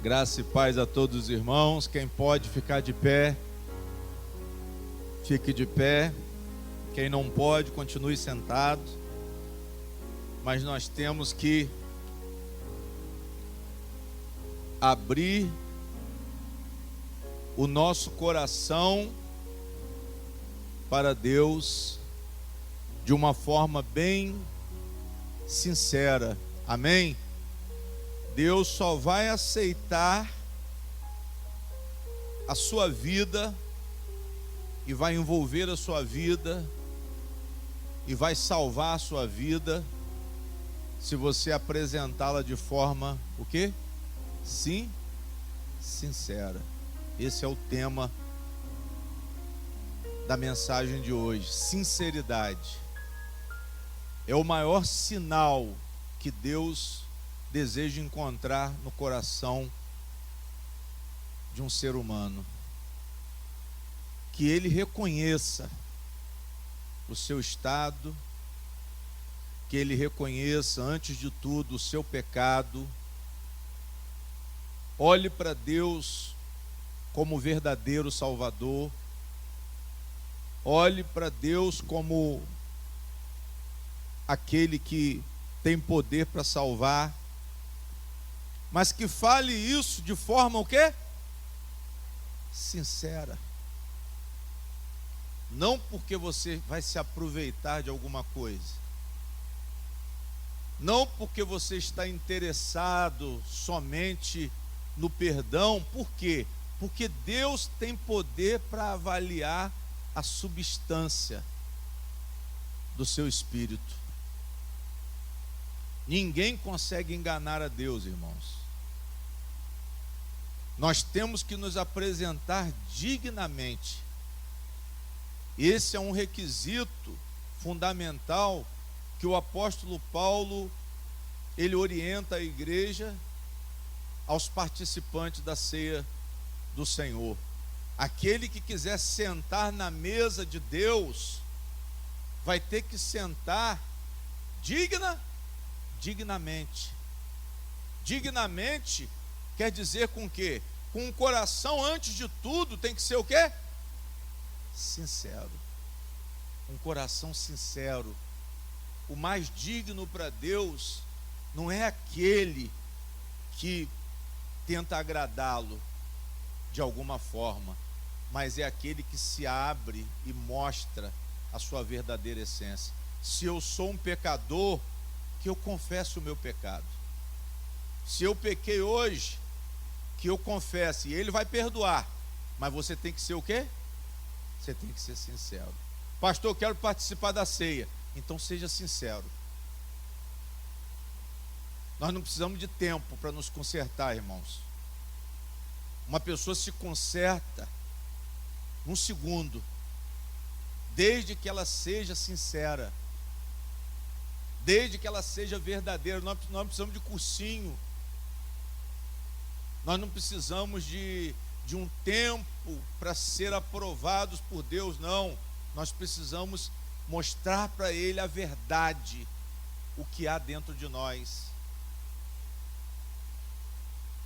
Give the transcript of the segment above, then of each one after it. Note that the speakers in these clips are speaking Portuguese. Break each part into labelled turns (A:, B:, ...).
A: Graça e paz a todos os irmãos. Quem pode ficar de pé, fique de pé. Quem não pode, continue sentado. Mas nós temos que abrir o nosso coração para Deus de uma forma bem sincera. Amém? Deus só vai aceitar a sua vida e vai envolver a sua vida e vai salvar a sua vida se você apresentá-la de forma, o quê? Sim, sincera. Esse é o tema da mensagem de hoje. Sinceridade é o maior sinal que Deus deseja encontrar no coração de um ser humano. Que ele reconheça o seu estado, que ele reconheça, antes de tudo, o seu pecado. Olhe para Deus como verdadeiro Salvador. Olhe para Deus como aquele que tem poder para salvar. Mas que fale isso de forma o quê? Sincera. Não porque você vai se aproveitar de alguma coisa. Não porque você está interessado somente no perdão. Por quê? Porque Deus tem poder para avaliar a substância do seu espírito. Ninguém consegue enganar a Deus, irmãos. Nós temos que nos apresentar dignamente. Esse é um requisito fundamental que o apóstolo Paulo, ele orienta a igreja aos participantes da ceia do Senhor. Aquele que quiser sentar na mesa de Deus, vai ter que sentar dignamente. Dignamente quer dizer com quê? Com o coração, antes de tudo, tem que ser o quê? Sincero. Um coração sincero. O mais digno para Deus não é aquele que tenta agradá-lo de alguma forma, mas é aquele que se abre e mostra a sua verdadeira essência. Se eu sou um pecador, que eu confesse o meu pecado. Se eu pequei hoje, que eu confesse, e Ele vai perdoar. Mas você tem que ser o quê? Você tem que ser sincero. Pastor, eu quero participar da ceia. Então seja sincero. Nós não precisamos de tempo para nos consertar, irmãos. Uma pessoa se conserta num segundo, desde que ela seja sincera, desde que ela seja verdadeira. Nós não precisamos de cursinho. Nós não precisamos de um tempo para ser aprovados por Deus, não. Nós precisamos mostrar para Ele a verdade, o que há dentro de nós.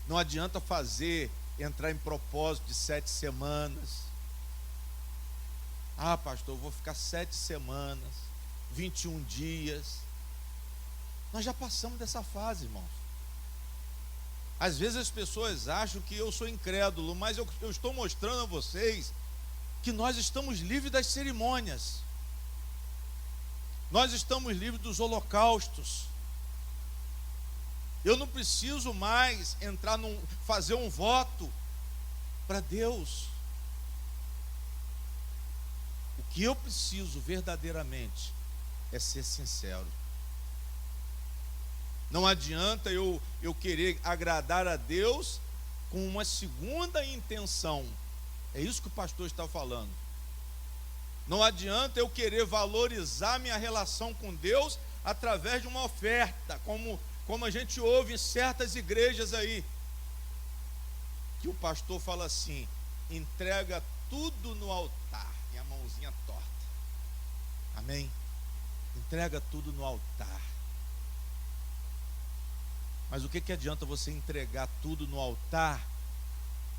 A: Não adianta entrar em propósito de 7 semanas. Ah, pastor, eu vou ficar 7 semanas, 21 dias. Nós já passamos dessa fase, irmãos. Às vezes as pessoas acham que eu sou incrédulo, mas eu estou mostrando a vocês que nós estamos livres das cerimônias. Nós estamos livres dos holocaustos. Eu não preciso mais fazer um voto para Deus. O que eu preciso verdadeiramente é ser sincero. Não adianta eu querer agradar a Deus com uma segunda intenção. É isso que o pastor está falando. Não adianta eu querer valorizar minha relação com Deus através de uma oferta, como a gente ouve em certas igrejas aí, que o pastor fala assim: entrega tudo no altar, e a mãozinha torta. Amém? Entrega tudo no altar. Mas o que adianta você entregar tudo no altar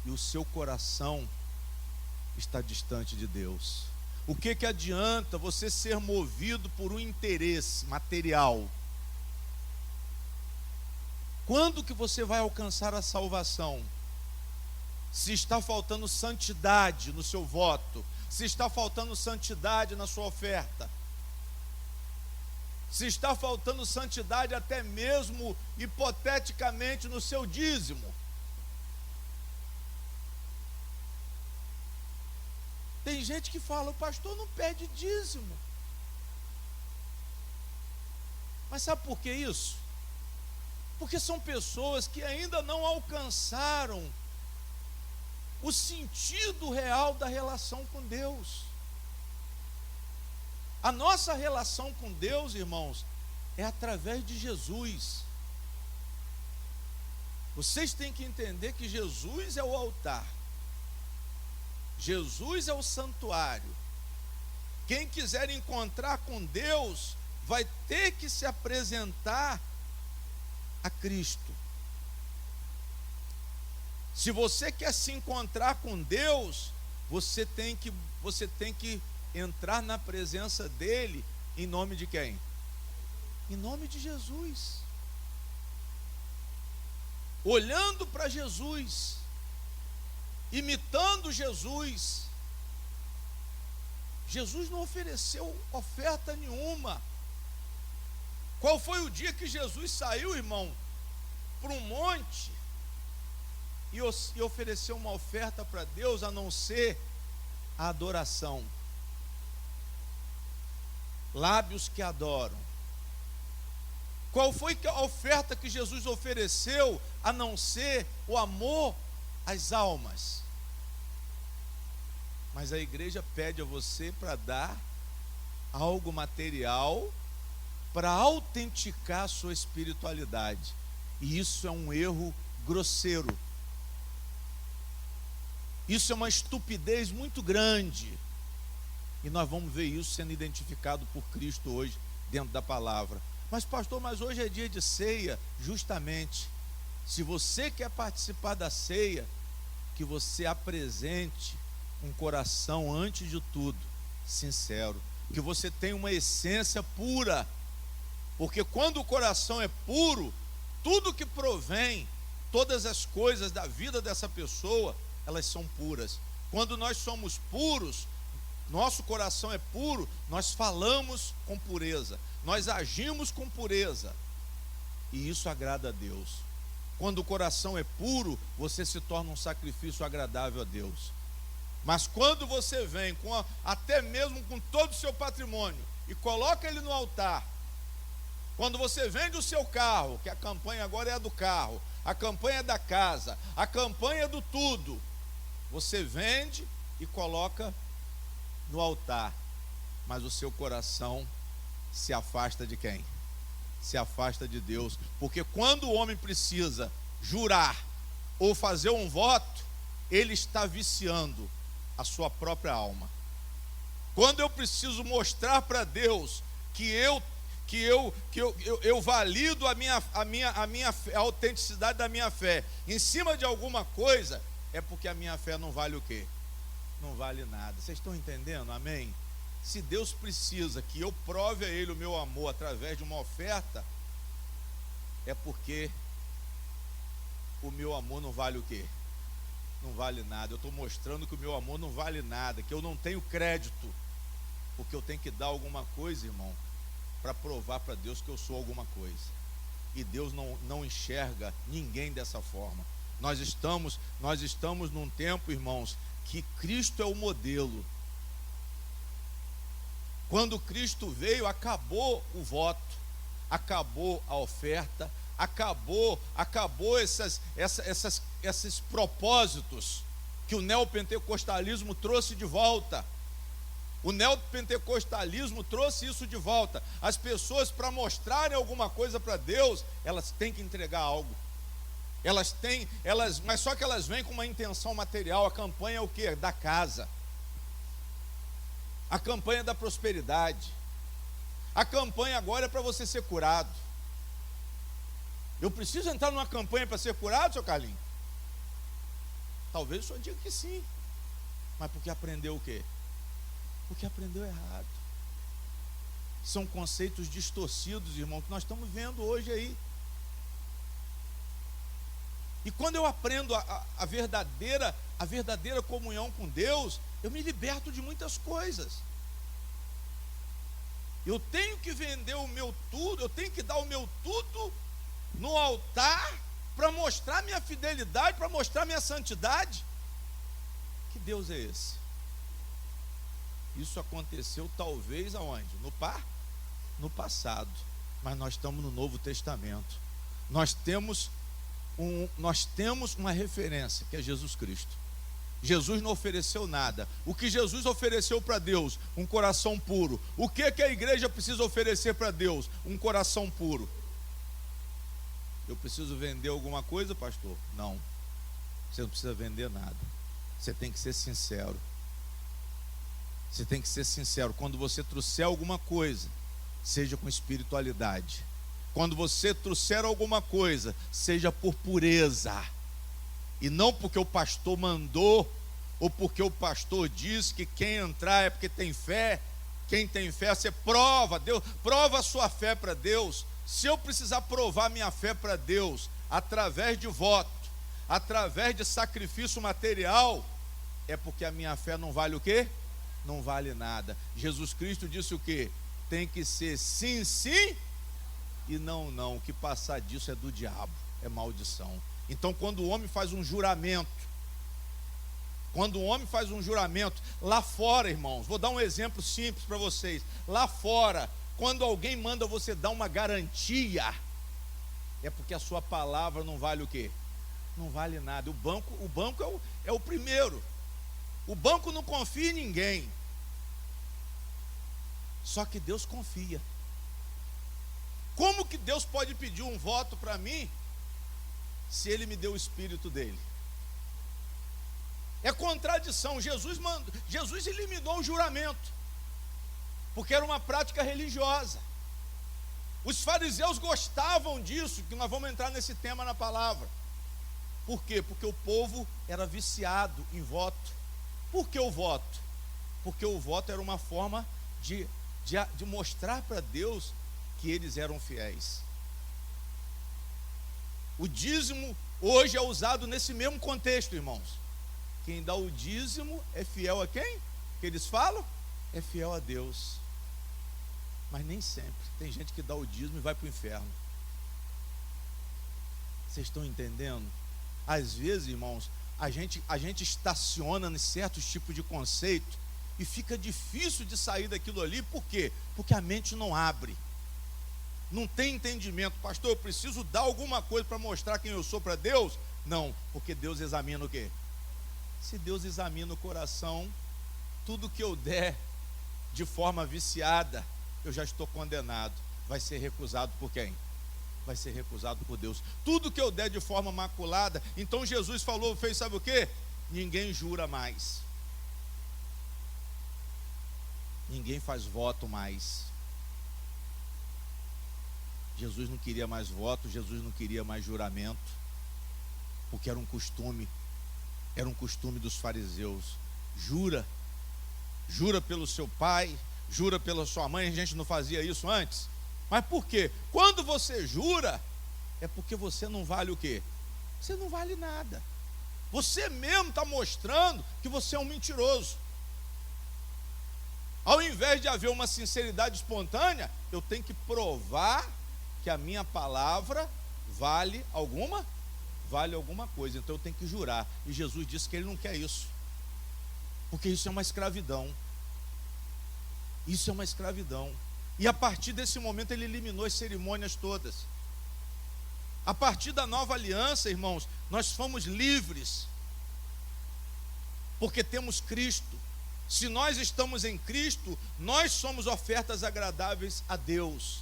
A: e o seu coração está distante de Deus? O que adianta você ser movido por um interesse material? Quando que você vai alcançar a salvação? Se está faltando santidade no seu voto, se está faltando santidade na sua oferta, se está faltando santidade até mesmo hipoteticamente no seu dízimo. Tem gente que fala: o pastor não pede dízimo. Mas sabe por que isso? Porque são pessoas que ainda não alcançaram o sentido real da relação com Deus. A nossa relação com Deus, irmãos, é através de Jesus. Vocês têm que entender que Jesus é o altar, Jesus é o santuário. Quem quiser encontrar com Deus vai ter que se apresentar a Cristo. Se você quer se encontrar com Deus, você tem que entrar na presença dele em nome de quem? Em nome de Jesus. Olhando para Jesus, imitando Jesus. Jesus não ofereceu oferta nenhuma. Qual foi o dia que Jesus saiu, irmão, para um monte e ofereceu uma oferta para Deus, a não ser a adoração? Lábios que adoram. Qual foi a oferta que Jesus ofereceu, a não ser o amor às almas? Mas a igreja pede a você para dar algo material para autenticar a sua espiritualidade. E isso é um erro grosseiro. Isso é uma estupidez muito grande. E nós vamos ver isso sendo identificado por Cristo hoje, dentro da palavra. Mas pastor, mas hoje é dia de ceia. Justamente, se você quer participar da ceia, que você apresente um coração, antes de tudo, sincero. Que você tenha uma essência pura. Porque quando o coração é puro, tudo que provém, todas as coisas da vida dessa pessoa, elas são puras. Quando nós somos puros, nosso coração é puro, nós falamos com pureza, nós agimos com pureza, e isso agrada a Deus. Quando o coração é puro, você se torna um sacrifício agradável a Deus. Mas quando você vem até mesmo com todo o seu patrimônio e coloca ele no altar, quando você vende o seu carro, que a campanha agora é a do carro, a campanha é da casa, a campanha é do tudo, você vende e coloca no altar, mas o seu coração se afasta de quem? Se afasta de Deus. Porque quando o homem precisa jurar ou fazer um voto, ele está viciando a sua própria alma. Quando eu preciso mostrar para Deus que eu valido a autenticidade da minha fé em cima de alguma coisa, é porque a minha fé não vale o quê? Não vale nada. Vocês estão entendendo? Amém? Se Deus precisa que eu prove a Ele o meu amor através de uma oferta, é porque o meu amor não vale o quê? Não vale nada. Eu estou mostrando que o meu amor não vale nada, que eu não tenho crédito, porque eu tenho que dar alguma coisa, irmão, para provar para Deus que eu sou alguma coisa. E Deus não enxerga ninguém dessa forma. Nós estamos num tempo, irmãos, que Cristo é o modelo. Quando Cristo veio, acabou o voto, acabou a oferta, acabou esses propósitos que o neopentecostalismo trouxe de volta. O neopentecostalismo trouxe isso de volta. As pessoas, para mostrarem alguma coisa para Deus, elas têm que entregar algo. Mas só que elas vêm com uma intenção material. A campanha é o quê? Da casa. A campanha da prosperidade. A campanha agora é para você ser curado. Eu preciso entrar numa campanha para ser curado, seu Carlinhos? Talvez o senhor diga que sim. Mas porque aprendeu o quê? Porque aprendeu errado. São conceitos distorcidos, irmão, que nós estamos vendo hoje aí. E quando eu aprendo a verdadeira comunhão com Deus, eu me liberto de muitas coisas. Eu tenho que vender o meu tudo, eu tenho que dar o meu tudo no altar para mostrar minha fidelidade, para mostrar minha santidade. Que Deus é esse? Isso aconteceu talvez aonde? No passado. Mas nós estamos no Novo Testamento. Nós temos uma referência, que é Jesus Cristo. Jesus não ofereceu nada. O que Jesus ofereceu para Deus? Um coração puro. O que a igreja precisa oferecer para Deus? Um coração puro. Eu preciso vender alguma coisa, pastor? Não. Você não precisa vender nada. Você tem que ser sincero. Você tem que ser sincero. Quando você trouxer alguma coisa, seja com espiritualidade. Quando você trouxer alguma coisa, seja por pureza. E não porque o pastor mandou, ou porque o pastor diz que quem entrar é porque tem fé. Quem tem fé, você prova, Deus, prova a sua fé para Deus. Se eu precisar provar minha fé para Deus, através de voto, através de sacrifício material, é porque a minha fé não vale o quê? Não vale nada. Jesus Cristo disse o quê? Tem que ser sim, sim, e não, não. O que passar disso é do diabo, é maldição. Então, quando o homem faz um juramento, lá fora, irmãos, vou dar um exemplo simples para vocês. Lá fora, quando alguém manda você dar uma garantia, é porque a sua palavra não vale o quê? Não vale nada. O banco é o primeiro. O banco não confia em ninguém. Só que Deus confia. Como que Deus pode pedir um voto para mim, se Ele me deu o Espírito dele? É contradição. Jesus eliminou o juramento, porque era uma prática religiosa. Os fariseus gostavam disso, que nós vamos entrar nesse tema na palavra. Por quê? Porque o povo era viciado em voto. Por que o voto? Porque o voto era uma forma de mostrar para Deus que eles eram fiéis. O dízimo hoje é usado nesse mesmo contexto, irmãos. Quem dá o dízimo é fiel a quem? Que eles falam? É fiel a Deus. Mas nem sempre. Tem gente que dá o dízimo e vai para o inferno. Vocês estão entendendo? Às vezes, irmãos, a gente estaciona em certos tipos de conceito e fica difícil de sair daquilo ali. Por quê? Porque a mente não abre. Não tem entendimento. Pastor, eu preciso dar alguma coisa para mostrar quem eu sou para Deus? Não, porque Deus examina o quê? Se Deus examina o coração, tudo que eu der de forma viciada, eu já estou condenado. Vai ser recusado por quem? Vai ser recusado por Deus. Tudo que eu der de forma maculada. Então Jesus fez, sabe o quê? Ninguém jura mais. Ninguém faz voto mais. Jesus não queria mais voto, Jesus não queria mais juramento, porque era um costume dos fariseus. Jura pelo seu pai, jura pela sua mãe. A gente não fazia isso antes. Mas por quê? Quando você jura, é porque você não vale o quê? Você não vale nada. Você mesmo está mostrando que você é um mentiroso. Ao invés de haver uma sinceridade espontânea, eu tenho que provar que a minha palavra vale alguma coisa. Então eu tenho que jurar. E Jesus disse que Ele não quer isso, porque isso é uma escravidão. Isso é uma escravidão. E a partir desse momento Ele eliminou as cerimônias todas. A partir da nova aliança, irmãos, nós fomos livres, porque temos Cristo. Se nós estamos em Cristo, nós somos ofertas agradáveis a Deus.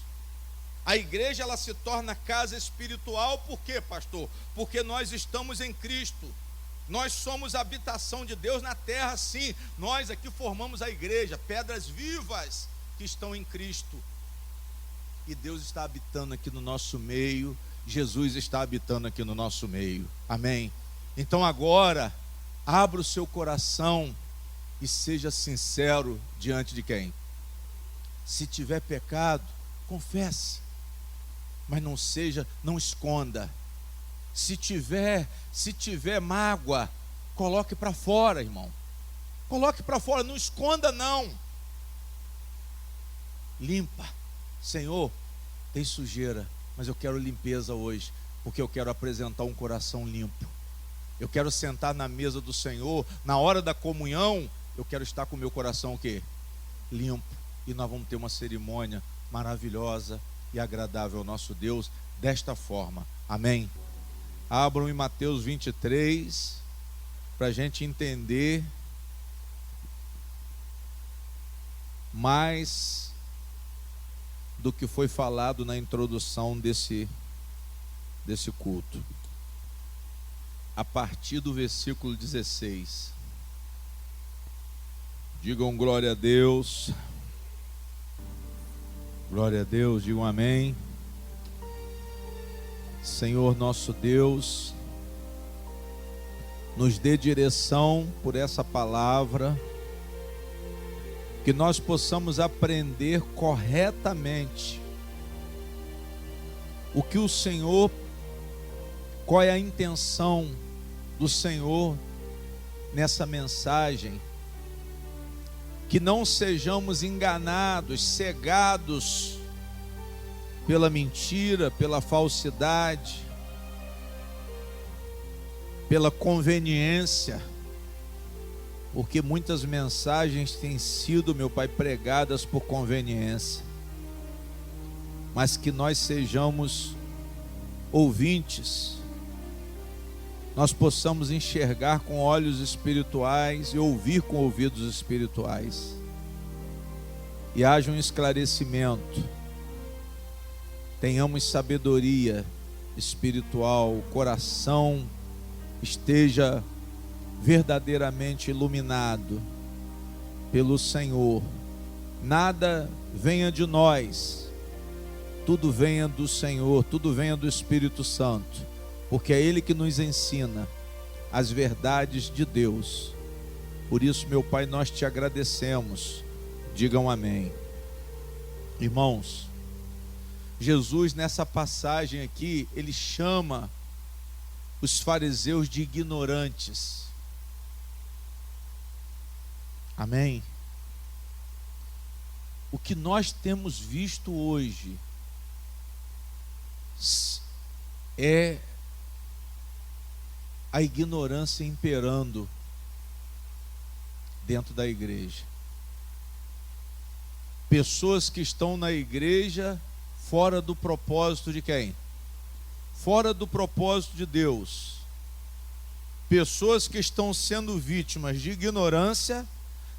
A: A igreja, ela se torna casa espiritual. Por quê, pastor? Porque nós estamos em Cristo. Nós somos a habitação de Deus na terra, sim. Nós aqui formamos a igreja, pedras vivas que estão em Cristo. E Deus está habitando aqui no nosso meio, Jesus está habitando aqui no nosso meio. Amém? Então agora, abra o seu coração e seja sincero diante de quem? Se tiver pecado, confesse, mas não esconda. Se tiver mágoa, coloque para fora, irmão. Coloque para fora, não esconda não. Limpa. Senhor, tem sujeira, mas eu quero limpeza hoje, porque eu quero apresentar um coração limpo. Eu quero sentar na mesa do Senhor, na hora da comunhão, eu quero estar com o meu coração o quê? Limpo. E nós vamos ter uma cerimônia maravilhosa e agradável ao nosso Deus, desta forma. Amém? Abram em Mateus 23, para a gente entender mais do que foi falado na introdução desse culto. A partir do versículo 16. Digam glória a Deus. Glória a Deus, digam amém. Senhor nosso Deus, nos dê direção por essa palavra, que nós possamos aprender corretamente o que o Senhor, qual é a intenção do Senhor nessa mensagem, que não sejamos enganados, cegados pela mentira, pela falsidade, pela conveniência, porque muitas mensagens têm sido, meu Pai, pregadas por conveniência, mas que nós sejamos ouvintes, nós possamos enxergar com olhos espirituais e ouvir com ouvidos espirituais, e haja um esclarecimento, tenhamos sabedoria espiritual, o coração esteja verdadeiramente iluminado pelo Senhor, nada venha de nós, tudo venha do Senhor, tudo venha do Espírito Santo, porque é Ele que nos ensina as verdades de Deus. Por isso, meu Pai, nós te agradecemos. Digam amém. Irmãos, Jesus nessa passagem aqui, ele chama os fariseus de ignorantes. Amém? O que nós temos visto hoje é a ignorância imperando dentro da igreja. Pessoas que estão na igreja fora do propósito de quem? Fora do propósito de Deus. Pessoas que estão sendo vítimas de ignorância,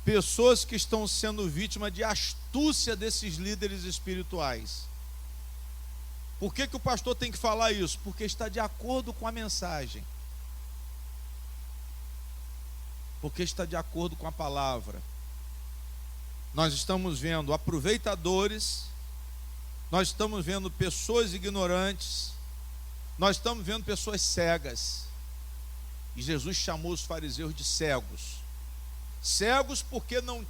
A: pessoas que estão sendo vítimas de astúcia desses líderes espirituais. Por que o pastor tem que falar isso? Porque está de acordo com a mensagem. Porque está de acordo com a palavra. Nós estamos vendo aproveitadores, nós estamos vendo pessoas ignorantes, nós estamos vendo pessoas cegas. E Jesus chamou os fariseus de cegos. Cegos porque não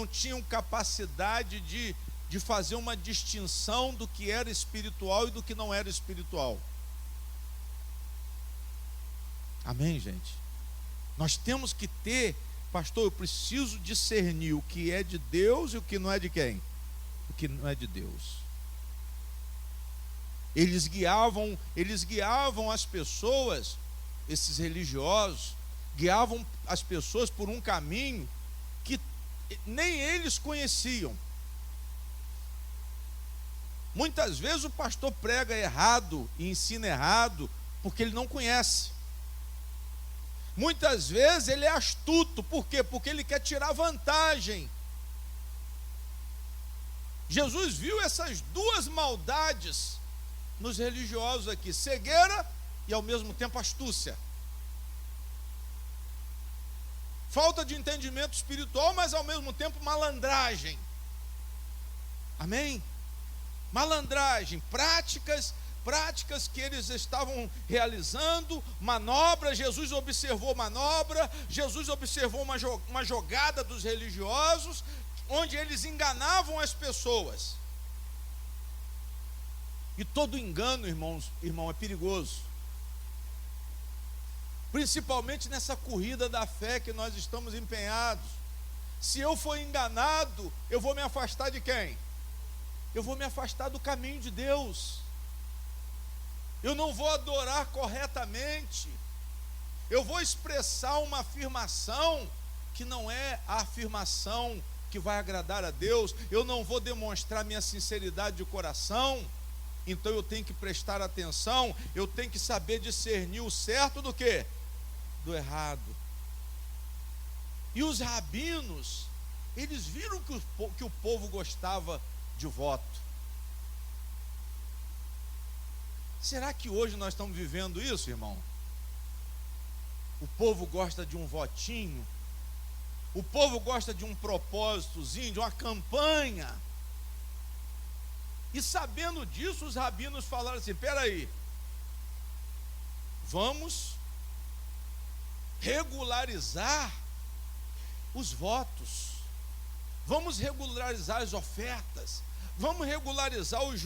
A: tinham capacidade de fazer uma distinção do que era espiritual e do que não era espiritual. Amém, gente? Nós temos que ter, pastor, eu preciso discernir o que é de Deus e o que não é de quem? O que não é de Deus. Eles guiavam as pessoas, esses religiosos, guiavam as pessoas por um caminho que nem eles conheciam. Muitas vezes o pastor prega errado e ensina errado porque ele não conhece. Muitas vezes ele é astuto, por quê? Porque ele quer tirar vantagem. Jesus viu essas duas maldades nos religiosos aqui: cegueira e ao mesmo tempo astúcia. Falta de entendimento espiritual, mas ao mesmo tempo malandragem. Amém? Malandragem, práticas práticas que eles estavam realizando, manobra. Jesus observou manobra, Jesus observou uma jogada dos religiosos, onde eles enganavam as pessoas. E todo engano, irmão, é perigoso. Principalmente nessa corrida da fé que nós estamos empenhados. Se eu for enganado, eu vou me afastar de quem? Eu vou me afastar do caminho de Deus. Eu não vou adorar corretamente. Eu vou expressar uma afirmação que não é a afirmação que vai agradar a Deus. Eu não vou demonstrar minha sinceridade de coração. Então eu tenho que prestar atenção, eu tenho que saber discernir o certo do quê? Do errado. E os rabinos, eles viram que o povo gostava de voto. Será que hoje nós estamos vivendo isso, irmão? O povo gosta de um votinho, o povo gosta de um propósitozinho, de uma campanha. E sabendo disso, os rabinos falaram assim: espera aí, vamos regularizar os votos, vamos regularizar as ofertas, vamos regularizar os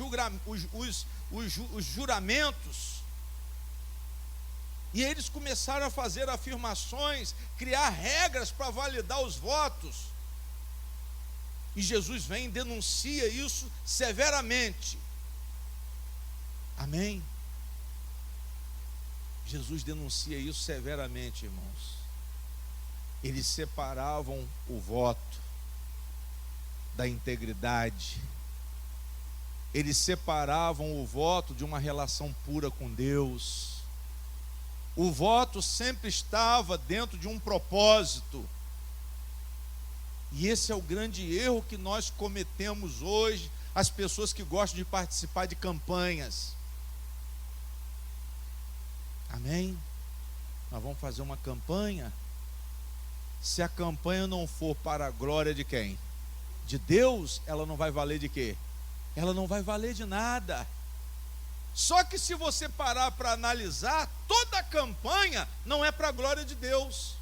A: juramentos. E eles começaram a fazer afirmações, criar regras para validar os votos. E Jesus vem e denuncia isso severamente. Amém? Jesus denuncia isso severamente, irmãos. Eles separavam o voto da integridade. Eles separavam o voto de uma relação pura com Deus. O voto sempre estava dentro de um propósito. E esse é o grande erro que nós cometemos hoje, as pessoas que gostam de participar de campanhas. Amém? Nós vamos fazer uma campanha. Se a campanha não for para a glória de quem? De Deus, ela não vai valer de quê? Ela não vai valer de nada. Só que se você parar para analisar, toda a campanha não é para a glória de Deus.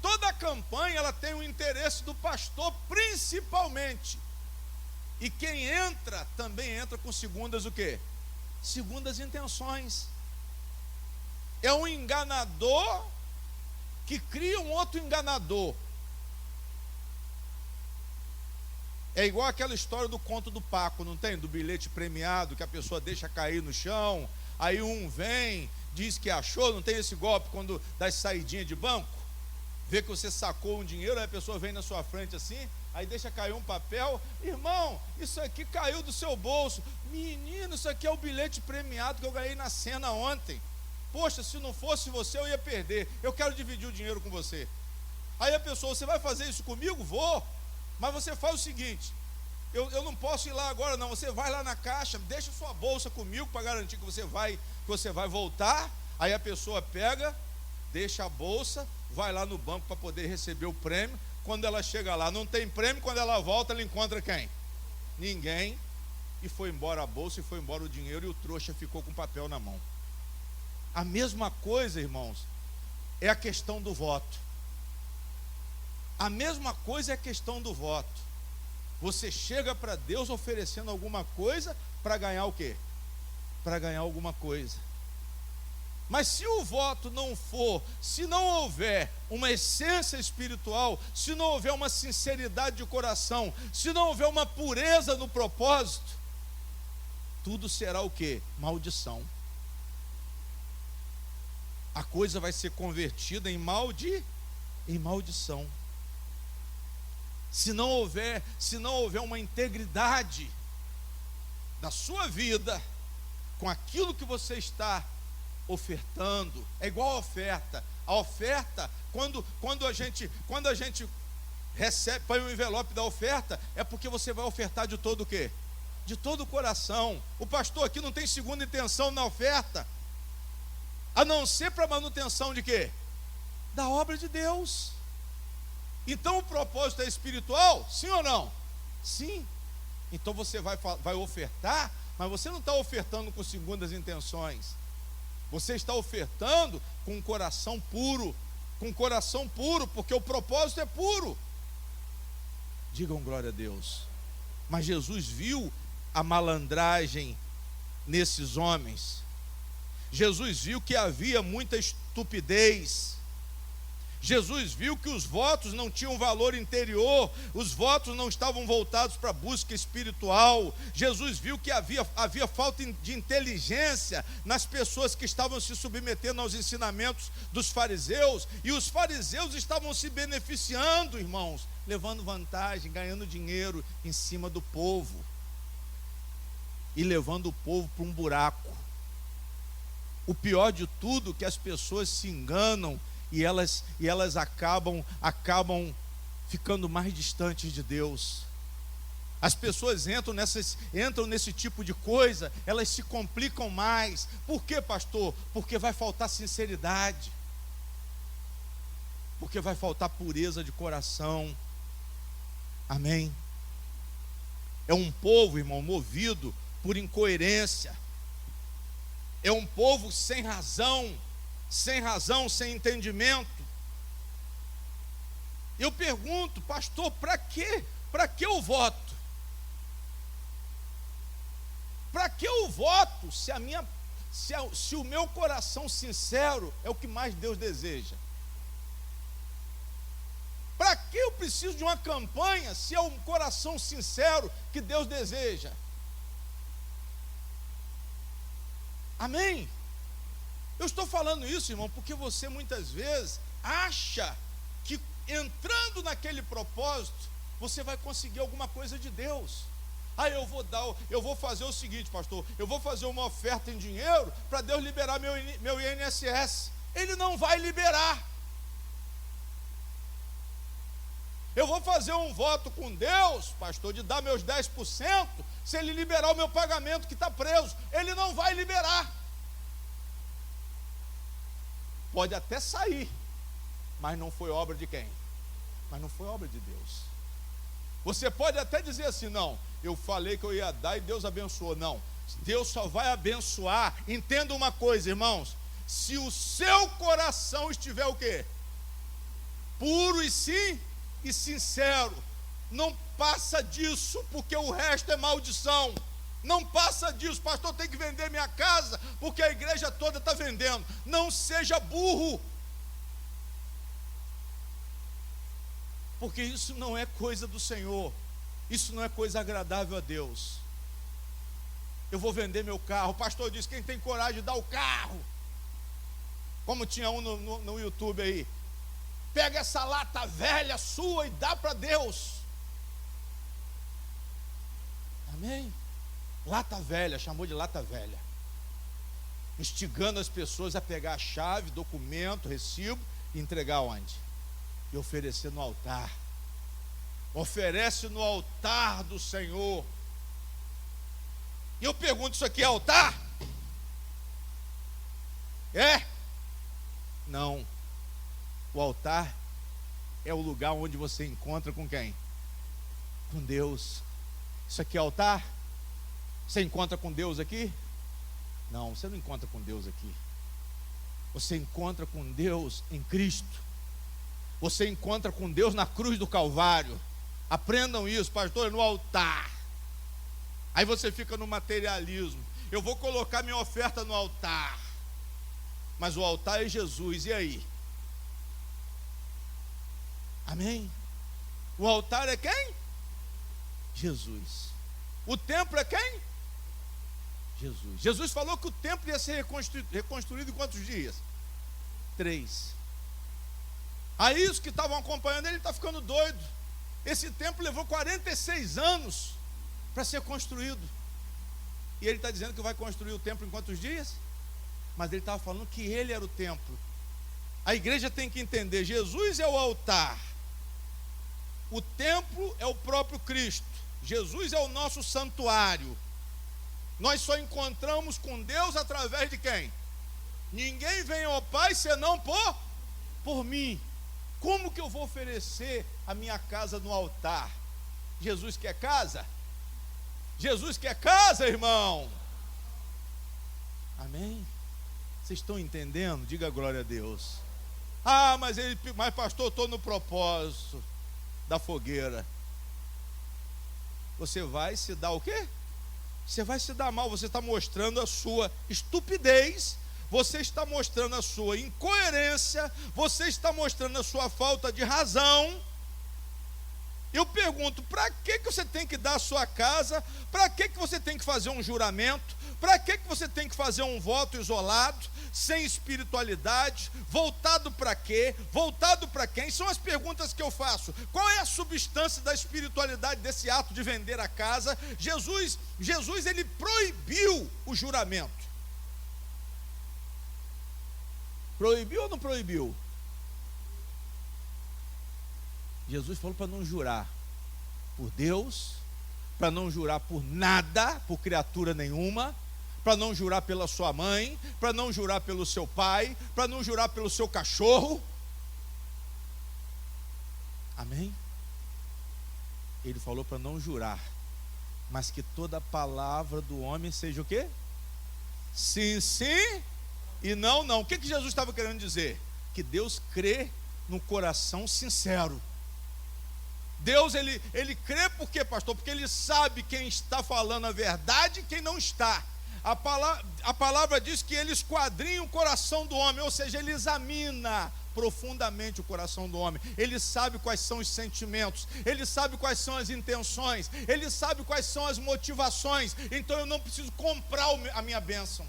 A: Toda a campanha ela tem o interesse do pastor principalmente. E quem entra também entra com segundas o quê? Segundas intenções. É um enganador que cria um outro enganador. É igual aquela história do conto do Paco, não tem? Do bilhete premiado que a pessoa deixa cair no chão, aí um vem, diz que achou. Não tem esse golpe quando dá saidinha de banco? Vê que você sacou um dinheiro, aí a pessoa vem na sua frente assim, aí deixa cair um papel. Irmão, isso aqui caiu do seu bolso. Menino, isso aqui é o bilhete premiado que eu ganhei na cena ontem. Poxa, se não fosse você eu ia perder, eu quero dividir o dinheiro com você. Aí a pessoa: você vai fazer isso comigo? Vou. Mas você faz o seguinte: eu não posso ir lá agora não, você vai lá na caixa, deixa sua bolsa comigo para garantir que você vai voltar. Aí a pessoa pega, deixa a bolsa, vai lá no banco para poder receber o prêmio. Quando ela chega lá, não tem prêmio. Quando ela volta, ela encontra quem? Ninguém. E foi embora a bolsa, e foi embora o dinheiro, e o trouxa ficou com o papel na mão. A mesma coisa, irmãos, é a questão do voto. A mesma coisa é a questão do voto. Você chega para Deus oferecendo alguma coisa para ganhar o quê? Para ganhar alguma coisa. Mas se o voto não for, se não houver uma essência espiritual, se não houver uma sinceridade de coração, se não houver uma pureza no propósito, tudo será o quê? Maldição. A coisa vai ser convertida em maldição. Se não houver uma integridade da sua vida com aquilo que você está ofertando, é igual a oferta. A oferta, quando a gente recebe, põe o envelope da oferta, é porque você vai ofertar de todo o quê? De todo o coração. O pastor aqui não tem segunda intenção na oferta, a não ser para manutenção de quê? Da obra de Deus. Então o propósito é espiritual? Sim ou não? Sim. Então você vai ofertar mas você não está ofertando com segundas intenções. Você está ofertando com um coração puro, porque o propósito é puro. Digam glória a Deus. Mas Jesus viu a malandragem nesses homens. Jesus viu que havia muita estupidez. Jesus viu que os votos não tinham valor interior, os votos não estavam voltados para a busca espiritual. Jesus viu que havia falta de inteligência nas pessoas que estavam se submetendo aos ensinamentos dos fariseus, e os fariseus estavam se beneficiando, irmãos, levando vantagem, ganhando dinheiro em cima do povo, e levando o povo para um buraco. O pior de tudo é que as pessoas se enganam, e elas acabam ficando mais distantes de Deus. As pessoas entram nesse tipo de coisa, elas se complicam mais. Por quê, pastor? Porque vai faltar sinceridade, porque vai faltar pureza de coração. Amém? É um povo, irmão, movido por incoerência. É um povo sem razão, sem entendimento. Eu pergunto, pastor, para quê? Para que eu voto? Para que eu voto se o meu coração sincero é o que mais Deus deseja? Para que eu preciso de uma campanha se é um coração sincero que Deus deseja? Amém? Eu estou falando isso, irmão, porque você muitas vezes acha que entrando naquele propósito, você vai conseguir alguma coisa de Deus. Eu vou fazer o seguinte, pastor, eu vou fazer uma oferta em dinheiro para Deus liberar meu INSS. Ele não vai liberar. Eu vou fazer um voto com Deus, pastor, de dar meus 10%, se Ele liberar o meu pagamento que está preso. Ele não vai liberar. Pode até sair, mas não foi obra de quem? Mas não foi obra de Deus. Você pode até dizer assim, não, eu falei que eu ia dar e Deus abençoou. Não, Deus só vai abençoar. Entenda uma coisa, irmãos, se o seu coração estiver o quê? Puro e sincero. Não passa disso, porque o resto é maldição. Não passa disso, pastor, tem que vender minha casa, porque a igreja toda está vendendo. Não seja burro, porque isso não é coisa do Senhor, isso não é coisa agradável a Deus. Eu vou vender meu carro. O pastor disse, quem tem coragem de dar o carro, como tinha um no YouTube aí, pega essa lata velha sua e dá para Deus. Amém? Lata velha, chamou de lata velha, instigando as pessoas a pegar a chave, documento, recibo e entregar onde? E oferecer no altar. Oferece no altar do Senhor. E eu pergunto, isso aqui é altar? É? Não. O altar é o lugar onde você encontra com quem? Com Deus. Isso aqui é altar? Você encontra com Deus aqui? Não, você não encontra com Deus aqui. Você encontra com Deus em Cristo. Você encontra com Deus na cruz do Calvário. Aprendam isso, pastor, no altar. Aí você fica no materialismo. Eu vou colocar minha oferta no altar. Mas o altar é Jesus, e aí? Amém? O altar é quem? Jesus. O templo é quem? Jesus. Jesus falou que o templo ia ser reconstruído em quantos dias? 3. Aí isso que estavam acompanhando ele está ficando doido. Esse templo levou 46 anos para ser construído. E ele está dizendo que vai construir o templo em quantos dias? Mas ele estava falando que ele era o templo. A igreja tem que entender, Jesus é o altar, o templo é o próprio Cristo, Jesus é o nosso santuário. Nós só encontramos com Deus através de quem? Ninguém vem ao Pai senão por mim. Como que eu vou oferecer a minha casa no altar? Jesus quer casa? Jesus quer casa, irmão. Amém? Vocês estão entendendo? Diga glória a Deus. Ah, mas pastor, eu estou no propósito da fogueira. Você vai se dar o quê? Você vai se dar mal. Você está mostrando a sua estupidez, você está mostrando a sua incoerência, você está mostrando a sua falta de razão. Eu pergunto, para que você tem que dar a sua casa? Para que você tem que fazer um juramento? Para que você tem que fazer um voto isolado, sem espiritualidade? Voltado para quê? Voltado para quem? São as perguntas que eu faço. Qual é a substância da espiritualidade desse ato de vender a casa? Jesus ele proibiu o juramento. Proibiu ou não proibiu? Jesus falou para não jurar por Deus, para não jurar por nada, por criatura nenhuma, para não jurar pela sua mãe, para não jurar pelo seu pai, para não jurar pelo seu cachorro. Amém? Ele falou para não jurar, mas que toda palavra do homem seja o quê? Sim, sim, e não, não. O que Jesus estava querendo dizer? Que Deus crê no coração sincero. Deus, ele crê por quê, pastor? Porque ele sabe quem está falando a verdade e quem não está. A palavra diz que ele esquadrinha o coração do homem, ou seja, ele examina profundamente o coração do homem. Ele sabe quais são os sentimentos, ele sabe quais são as intenções, ele sabe quais são as motivações. Então eu não preciso comprar a minha bênção.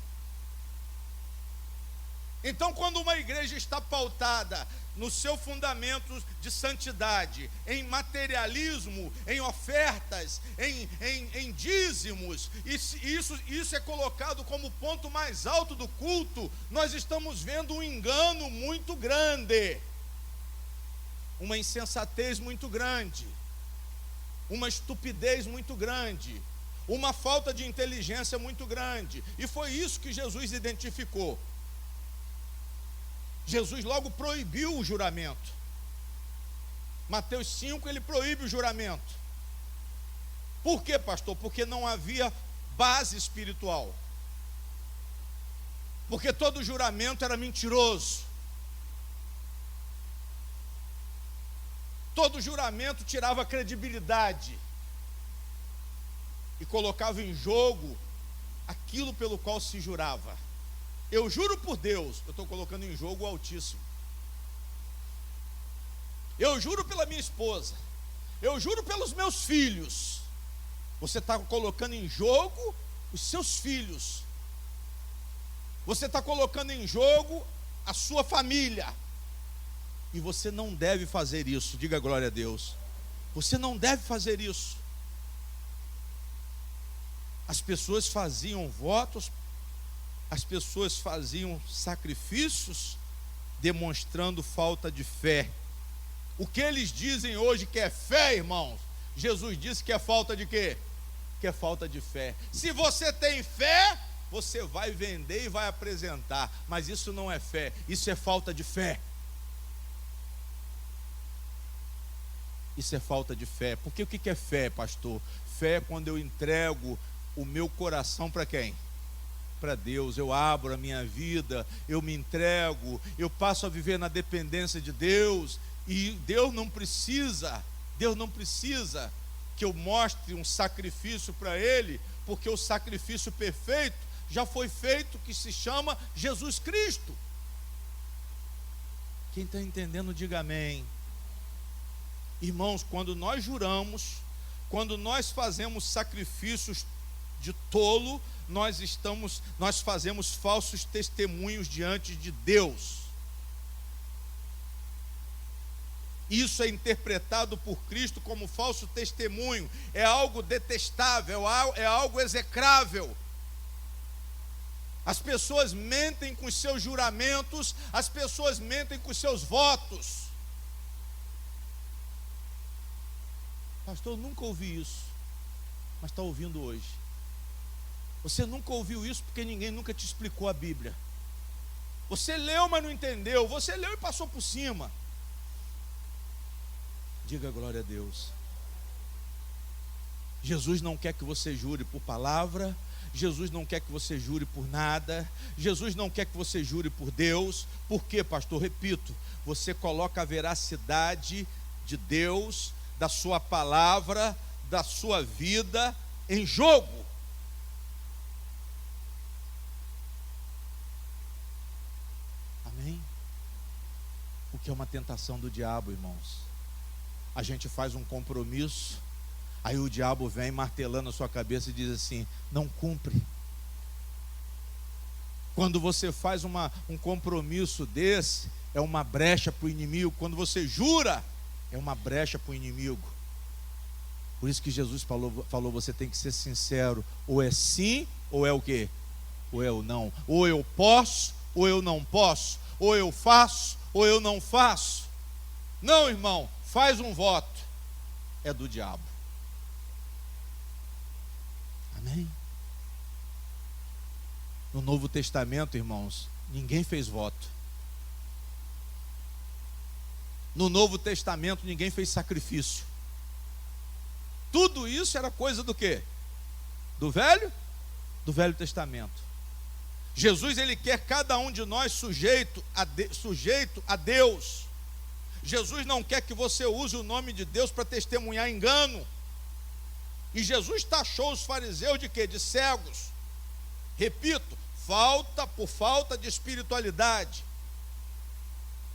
A: Então, quando uma igreja está pautada no seu fundamento de santidade, em materialismo, em ofertas, em dízimos, isso é colocado como ponto mais alto do culto, nós estamos vendo um engano muito grande, uma insensatez muito grande, uma estupidez muito grande, uma falta de inteligência muito grande. E foi isso que Jesus identificou. Jesus logo proibiu o juramento. Mateus 5, ele proíbe o juramento. Por quê, pastor? Porque não havia base espiritual. Porque todo juramento era mentiroso. Todo juramento tirava credibilidade e colocava em jogo aquilo pelo qual se jurava. Eu juro por Deus, eu estou colocando em jogo o Altíssimo. Eu juro pela minha esposa, eu juro pelos meus filhos. Você está colocando em jogo os seus filhos. Você está colocando em jogo a sua família. E você não deve fazer isso. Diga glória a Deus. Você não deve fazer isso. As pessoas faziam votos, as pessoas faziam sacrifícios demonstrando falta de fé. O que eles dizem hoje que é fé, irmãos, Jesus disse que é falta de quê? Que é falta de fé. Se você tem fé, você vai vender e vai apresentar, mas isso não é fé, isso é falta de fé. Isso é falta de fé. Porque o que é fé, pastor? Fé é quando eu entrego o meu coração para quem? Para Deus. Eu abro a minha vida, eu me entrego, eu passo a viver na dependência de Deus. E Deus não precisa que eu mostre um sacrifício para Ele, porque o sacrifício perfeito já foi feito, que se chama Jesus Cristo. Quem está entendendo, diga amém. Irmãos, quando nós juramos, quando nós fazemos sacrifícios de tolo, nós fazemos falsos testemunhos diante de Deus. Isso é interpretado por Cristo como falso testemunho. É algo detestável, é algo execrável. As pessoas mentem com os seus juramentos, as pessoas mentem com os seus votos. Pastor, eu nunca ouvi isso, mas está ouvindo hoje. Você nunca ouviu isso porque ninguém nunca te explicou a Bíblia. Você leu, mas não entendeu. Você leu e passou por cima. Diga glória a Deus. Jesus não quer que você jure por palavra, Jesus não quer que você jure por nada, Jesus não quer que você jure por Deus. Por quê, pastor? Repito, você coloca a veracidade de Deus, da sua palavra, da sua vida em jogo. Amém? O que é uma tentação do diabo, irmãos? A gente faz um compromisso, aí o diabo vem martelando a sua cabeça e diz assim: não cumpre. Quando você faz um compromisso desse, é uma brecha para o inimigo. Quando você jura, é uma brecha para o inimigo. Por isso que Jesus falou, você tem que ser sincero. Ou é sim, ou é o quê? Ou é o não. Ou eu posso, ou eu não posso. Ou eu faço, ou eu não faço. Não, irmão, faz um voto. É do diabo. Amém? No Novo Testamento, irmãos, ninguém fez voto. No Novo Testamento, ninguém fez sacrifício. Tudo isso era coisa do quê? Do Velho? Do Velho Testamento. Jesus, ele quer cada um de nós sujeito a Deus. Jesus não quer que você use o nome de Deus para testemunhar engano. E Jesus taxou os fariseus de quê? De cegos. Repito, por falta de espiritualidade.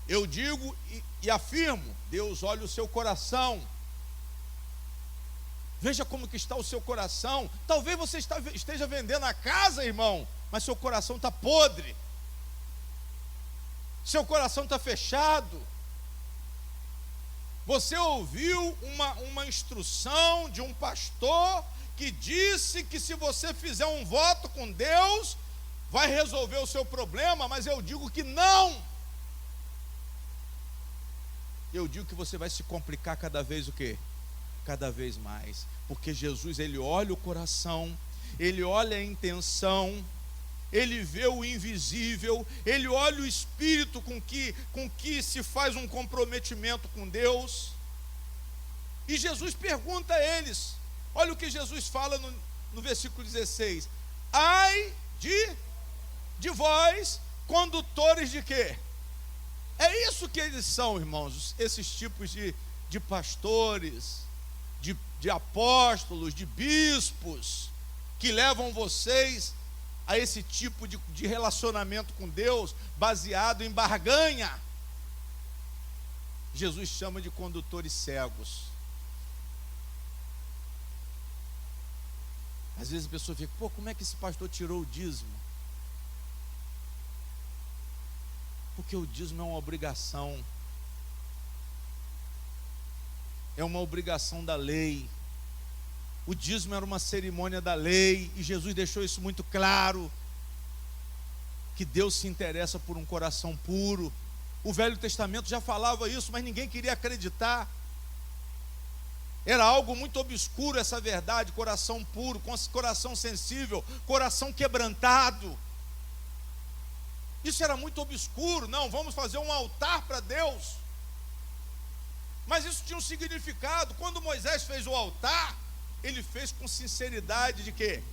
A: Eu digo e afirmo, Deus olha o seu coração. Veja como que está o seu coração. Talvez você esteja vendendo a casa, irmão, mas seu coração está podre. Seu coração está fechado. Você ouviu uma instrução de um pastor que disse que se você fizer um voto com Deus, vai resolver o seu problema, mas eu digo que não. Eu digo que você vai se complicar cada vez o quê? Cada vez mais. Porque Jesus, ele olha o coração, ele olha a intenção, ele vê o invisível, ele olha o espírito com que se faz um comprometimento com Deus. E Jesus pergunta a eles, olha o que Jesus fala no versículo 16: ai de vós, condutores de quê? É isso que eles são, irmãos, esses tipos de pastores, de apóstolos, de bispos, que levam vocês a esse tipo de relacionamento com Deus, baseado em barganha. Jesus chama de condutores cegos. Às vezes a pessoa fica, como é que esse pastor tirou o dízimo? Porque o dízimo é uma obrigação. É uma obrigação da lei. O dízimo era uma cerimônia da lei, e Jesus deixou isso muito claro, que Deus se interessa por um coração puro. O Velho Testamento já falava isso, mas ninguém queria acreditar. Era algo muito obscuro essa verdade, coração puro, coração sensível, coração quebrantado. Isso era muito obscuro. Não, vamos fazer um altar para Deus. Mas isso tinha um significado. Quando Moisés fez o altar, ele fez com sinceridade de quê?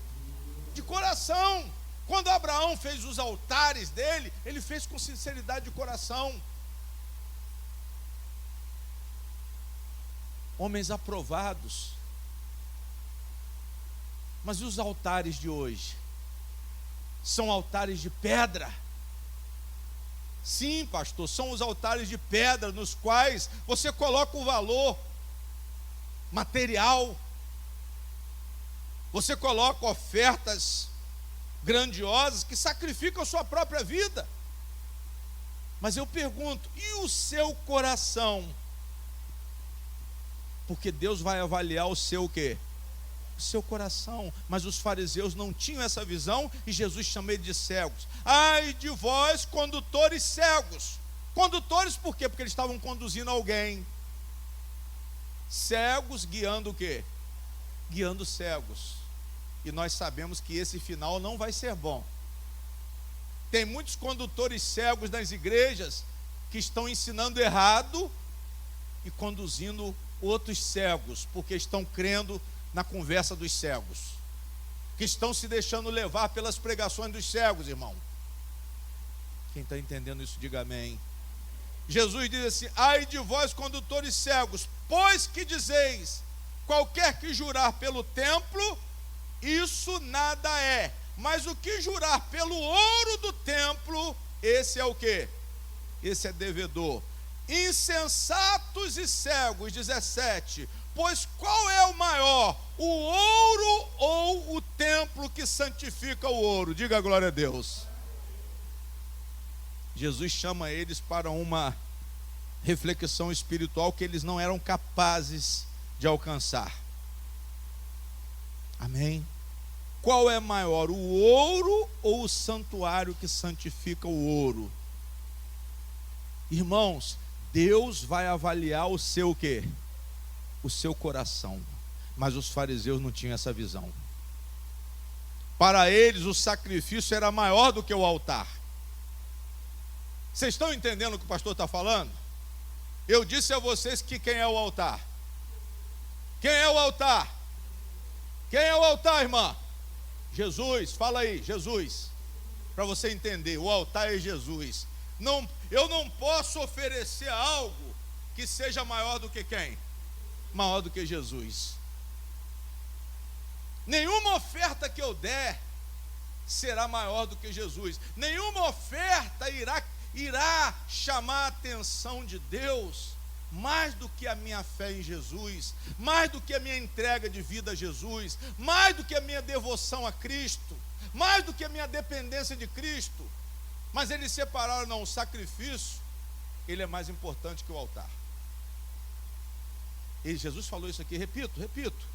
A: De coração. Quando Abraão fez os altares dele, ele fez com sinceridade de coração. Homens aprovados. Mas e os altares de hoje? São altares de pedra. Sim, pastor, são os altares de pedra nos quais você coloca o valor material. Você coloca ofertas grandiosas que sacrificam a sua própria vida. Mas eu pergunto, e o seu coração? Porque Deus vai avaliar o seu o quê? O seu coração. Mas os fariseus não tinham essa visão, e Jesus chama eles de cegos. Ai de vós, condutores cegos. Condutores por quê? Porque eles estavam conduzindo alguém. Cegos guiando o quê? Guiando cegos. E nós sabemos que esse final não vai ser bom. Tem muitos condutores cegos nas igrejas que estão ensinando errado e conduzindo outros cegos, porque estão crendo na conversa dos cegos, que estão se deixando levar pelas pregações dos cegos, irmão. Quem está entendendo isso, diga amém. Jesus diz assim: ai de vós, condutores cegos, pois que dizeis, qualquer que jurar pelo templo, isso nada é, mas o que jurar pelo ouro do templo, esse é o quê? Esse é devedor. Insensatos e cegos, 17, pois qual é o maior, o ouro ou o templo que santifica o ouro? Diga glória a Deus. Jesus chama eles para uma reflexão espiritual que eles não eram capazes de alcançar. Amém? Qual é maior, o ouro ou o santuário que santifica o ouro? Irmãos, Deus vai avaliar o seu quê? O seu coração. Mas os fariseus não tinham essa visão. Para eles o sacrifício era maior do que o altar. Vocês estão entendendo o que o pastor está falando? Eu disse a vocês que quem é o altar? Quem é o altar? Quem é o altar, irmã? Jesus, fala aí, Jesus. Para você entender, o altar é Jesus. Não, eu não posso oferecer algo que seja maior do que quem? Maior do que Jesus. Nenhuma oferta que eu der será maior do que Jesus. Nenhuma oferta irá chamar a atenção de Deus mais do que a minha fé em Jesus, mais do que a minha entrega de vida a Jesus, mais do que a minha devoção a Cristo, mais do que a minha dependência de Cristo. Mas eles separaram, não, o sacrifício, ele é mais importante que o altar. E Jesus falou isso aqui, repito,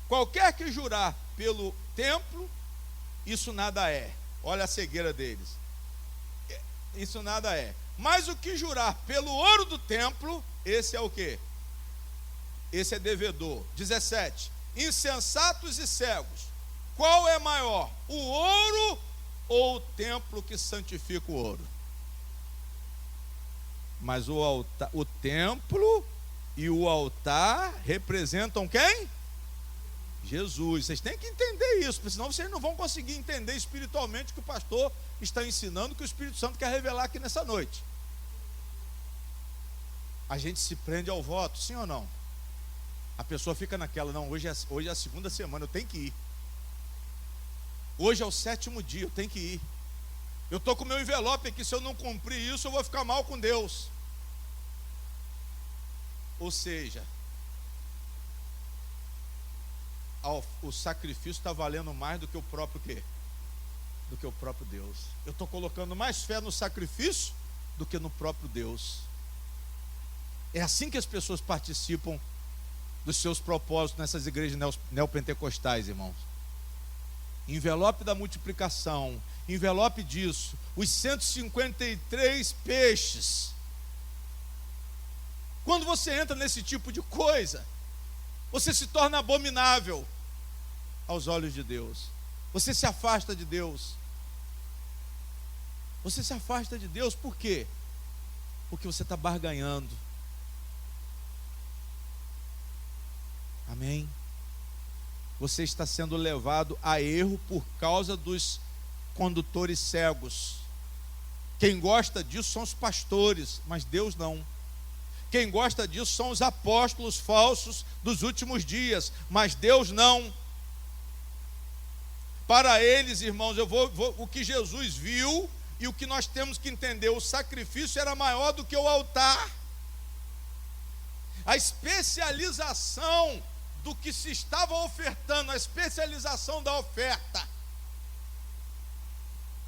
A: qualquer que jurar pelo templo, isso nada é. Olha a cegueira deles. Isso nada é. Mas o que jurar pelo ouro do templo, esse é o quê? Esse é devedor. 17. Insensatos e cegos, qual é maior, o ouro ou o templo que santifica o ouro? Mas o templo e o altar representam quem? Jesus. Vocês têm que entender isso, porque senão vocês não vão conseguir entender espiritualmente o que o pastor está ensinando, que o Espírito Santo quer revelar aqui nessa noite. A gente se prende ao voto, sim ou não? A pessoa fica naquela, não, hoje é a segunda semana, eu tenho que ir. Hoje é o 7º dia, eu tenho que ir. Eu estou com o meu envelope aqui, se eu não cumprir isso, eu vou ficar mal com Deus. Ou seja, o sacrifício está valendo mais do que o próprio quê? Do que o próprio Deus. Eu estou colocando mais fé no sacrifício do que no próprio Deus. É assim que as pessoas participam dos seus propósitos nessas igrejas neopentecostais, irmãos. Envelope da multiplicação, envelope disso, os 153 peixes. Quando você entra nesse tipo de coisa, você se torna abominável aos olhos de Deus. Você se afasta de Deus. Você se afasta de Deus por quê? Porque você está barganhando. Amém? Você está sendo levado a erro por causa dos condutores cegos. Quem gosta disso são os pastores, mas Deus não. Quem gosta disso são os apóstolos falsos dos últimos dias, mas Deus não. Para eles, irmãos, o que Jesus viu e o que nós temos que entender, o sacrifício era maior do que o altar. A especialização do que se estava ofertando, a especialização da oferta.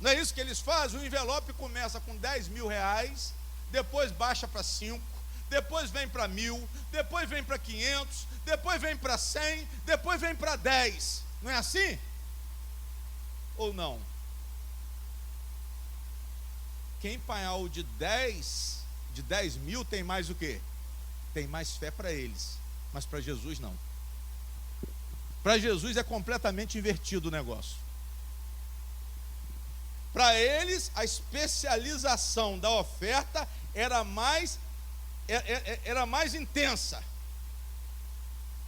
A: Não é isso que eles fazem? O envelope começa com 10 mil reais, depois baixa para 5, depois vem para 1.000, depois vem para 500, depois vem para 100, depois vem para 10. Não é assim? Ou não? Quem pagar o de 10 mil tem mais o quê? Tem mais fé para eles, mas para Jesus não. Para Jesus é completamente invertido o negócio. Para eles, a especialização da oferta era mais intensa.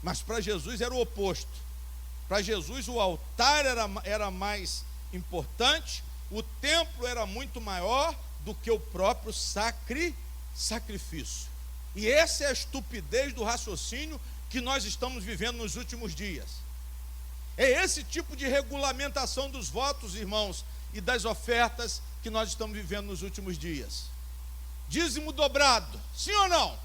A: Mas para Jesus era o oposto. Para Jesus o altar era mais importante, o templo era muito maior do que o próprio sacrifício. E essa é a estupidez do raciocínio que nós estamos vivendo nos últimos dias. É esse tipo de regulamentação dos votos, irmãos, e das ofertas que nós estamos vivendo nos últimos dias. Dízimo dobrado, sim ou não?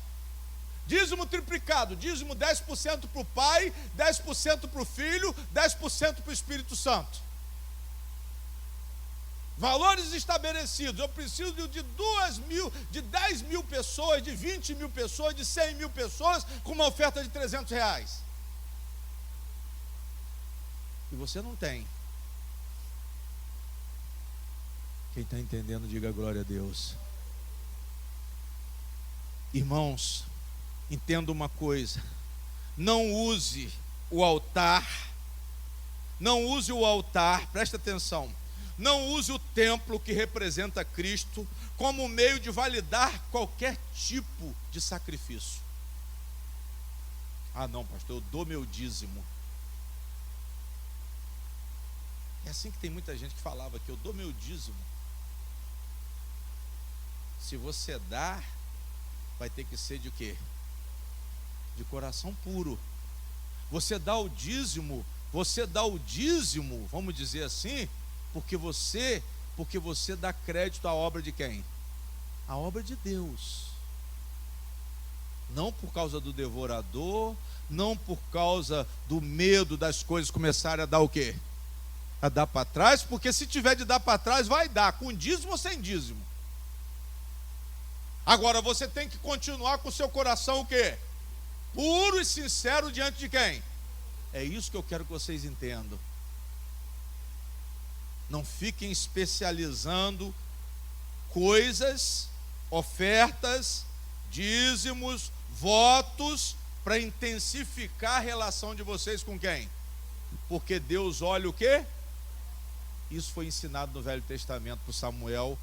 A: Dízimo triplicado, dízimo 10% para o Pai, 10% para o Filho, 10% para o Espírito Santo. Valores estabelecidos. Eu preciso de 2.000, de 10 mil pessoas, de 20 mil pessoas, de 100 mil pessoas, com uma oferta de R$300. E você não tem. Quem está entendendo, diga glória a Deus. Irmãos, entenda uma coisa: não use o altar, presta atenção, não use o templo que representa Cristo como meio de validar qualquer tipo de sacrifício. Ah não, pastor, eu dou meu dízimo. É assim que tem muita gente que falava que eu dou meu dízimo. Se você dá, vai ter que ser de quê? De coração puro. Você dá o dízimo, vamos dizer assim, porque você dá crédito à obra de quem? A obra de Deus. Não por causa do devorador, não por causa do medo das coisas começarem a dar o quê? A dar para trás, porque se tiver de dar para trás, vai dar, com dízimo ou sem dízimo. Agora você tem que continuar com o seu coração o quê? Puro e sincero diante de quem? É isso que eu quero que vocês entendam. Não fiquem especializando coisas, ofertas, dízimos, votos, para intensificar a relação de vocês com quem? Porque Deus olha o quê? Isso foi ensinado no Velho Testamento por Samuel,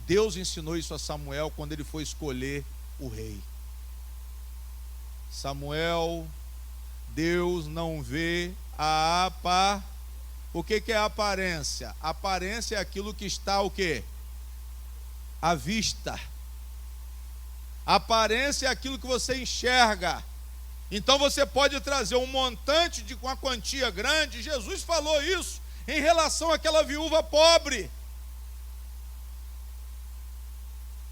A: Deus ensinou isso a Samuel quando ele foi escolher o rei. Samuel, Deus não vê o que é a aparência? A aparência é aquilo que está o quê? À vista. A aparência é aquilo que você enxerga. Então você pode trazer um montante com uma quantia grande. Jesus falou isso em relação àquela viúva pobre.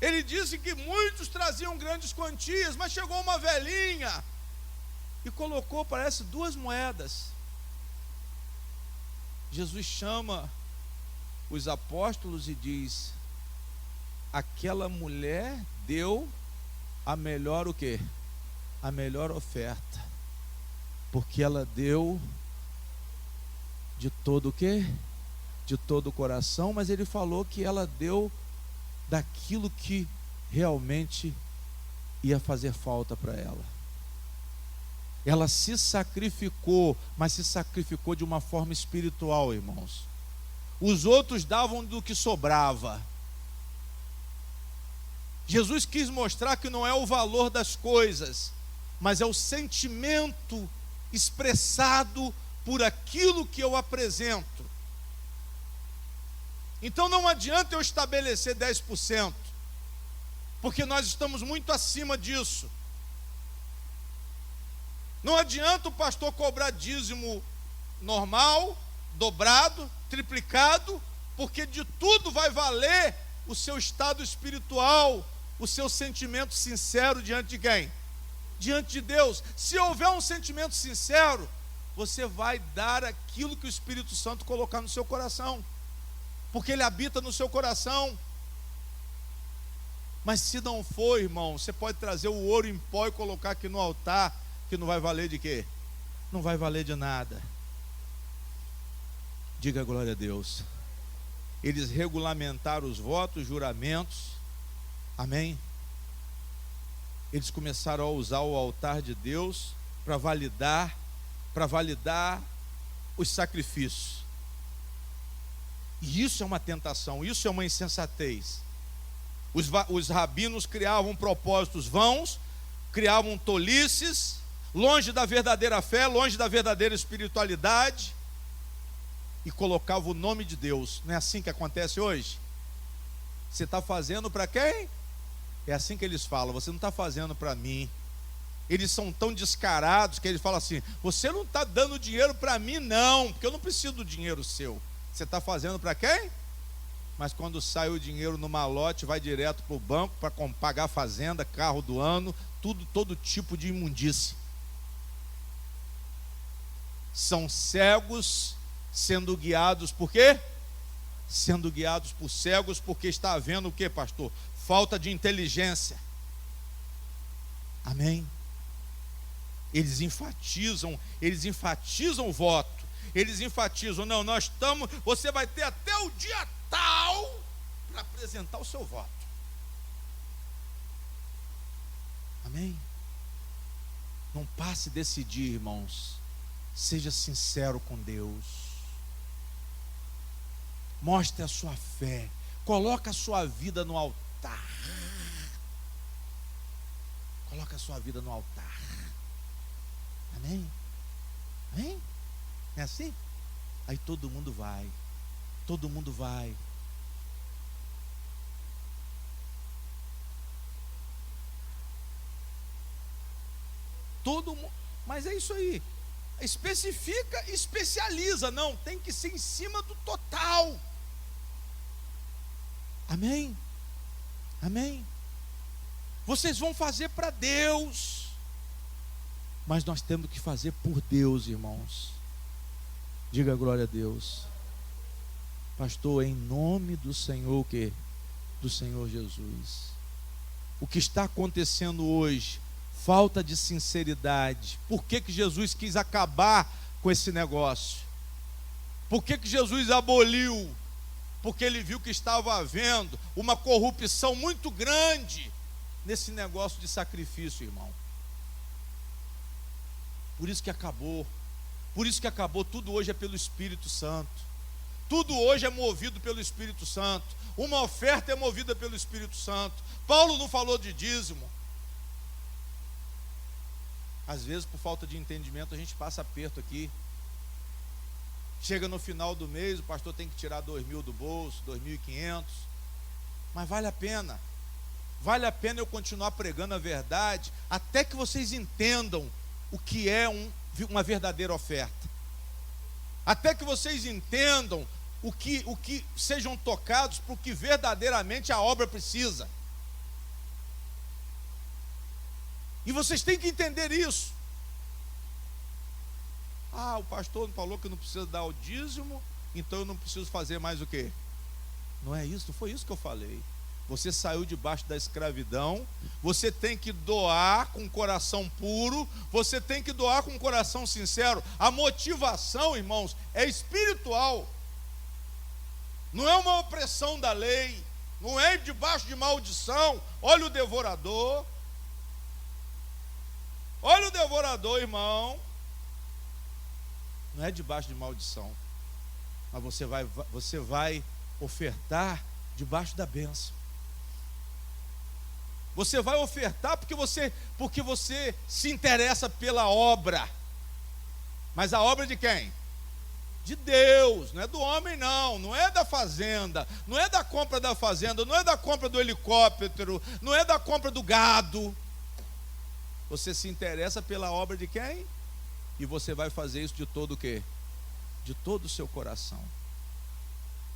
A: Ele disse que muitos traziam grandes quantias, mas chegou uma velhinha e colocou, parece, 2 moedas. Jesus chama os apóstolos e diz: aquela mulher deu a melhor o quê? A melhor oferta, porque ela deu de todo o quê? De todo o coração, mas ele falou que ela deu daquilo que realmente ia fazer falta para ela. Ela se sacrificou, mas se sacrificou de uma forma espiritual, irmãos. Os outros davam do que sobrava. Jesus quis mostrar que não é o valor das coisas, mas é o sentimento expressado por aquilo que eu apresento. Então não adianta eu estabelecer 10%, porque nós estamos muito acima disso. Não adianta o pastor cobrar dízimo normal, dobrado, triplicado, porque de tudo vai valer o seu estado espiritual, o seu sentimento sincero diante de quem? Diante de Deus. Se houver um sentimento sincero, você vai dar aquilo que o Espírito Santo colocar no seu coração, porque ele habita no seu coração. Mas se não for, irmão, você pode trazer o ouro em pó e colocar aqui no altar, que não vai valer de quê? Não vai valer de nada. Diga glória a Deus. Eles regulamentaram os votos, juramentos, amém? Eles começaram a usar o altar de Deus para validar os sacrifícios. E isso é uma tentação, isso é uma insensatez. Os rabinos criavam propósitos vãos, criavam tolices, longe da verdadeira fé, longe da verdadeira espiritualidade, e colocavam o nome de Deus. Não é assim que acontece hoje? Você está fazendo para quem? É assim que eles falam: você não está fazendo para mim. Eles são tão descarados que eles falam assim: você não está dando dinheiro para mim não, porque eu não preciso do dinheiro seu. Você está fazendo para quem? Mas quando sai o dinheiro no malote, vai direto para o banco para pagar a fazenda, carro do ano, tudo, todo tipo de imundície. São cegos sendo guiados por quê? Sendo guiados por cegos, porque está havendo o quê, pastor? Falta de inteligência. Amém? Eles enfatizam o voto. Eles enfatizam: não, nós estamos, você vai ter até o dia tal para apresentar o seu voto. Amém? Não passe desse dia, irmãos. Seja sincero com Deus. Mostre a sua fé. Coloque a sua vida no altar. Coloque a sua vida no altar. Amém? Amém? É assim? Aí todo mundo vai. Todo mundo vai. Todo mundo. Mas é isso aí. Especifica, especializa. Não, tem que ser em cima do total. Amém? Amém? Vocês vão fazer para Deus, mas nós temos que fazer por Deus, irmãos. Diga glória a Deus. Pastor, em nome do Senhor, o quê? Do Senhor Jesus. O que está acontecendo hoje? Falta de sinceridade. Por que Jesus quis acabar com esse negócio? Por que Jesus aboliu? Porque ele viu que estava havendo uma corrupção muito grande nesse negócio de sacrifício, irmão. Por isso que acabou. Por isso que acabou. Tudo hoje é pelo Espírito Santo. Tudo hoje é movido pelo Espírito Santo. Uma oferta é movida pelo Espírito Santo. Paulo não falou de dízimo. Às vezes, por falta de entendimento, a gente passa aperto aqui. Chega no final do mês, o pastor tem que tirar 2.000 do bolso, 2.500. Mas vale a pena. Vale a pena eu continuar pregando a verdade, até que vocês entendam o que é uma verdadeira oferta. Até que vocês entendam o que sejam tocados para o que verdadeiramente a obra precisa. E vocês têm que entender isso. Ah, o pastor falou que não precisa dar o dízimo, então eu não preciso fazer mais o quê? Não é isso, não foi isso que eu falei. Você saiu debaixo da escravidão, você tem que doar com um coração puro, você tem que doar com um coração sincero. A motivação, irmãos, é espiritual. Não é uma opressão da lei, não é debaixo de maldição. Olha o devorador. Olha o devorador, irmão. Não é debaixo de maldição, mas você vai ofertar debaixo da bênção. Você vai ofertar porque você se interessa pela obra. Mas a obra de quem? De Deus, não é do homem não, não é da fazenda, não é da compra da fazenda, não é da compra do helicóptero, não é da compra do gado. Você se interessa pela obra de quem? E você vai fazer isso de todo o quê? De todo o seu coração.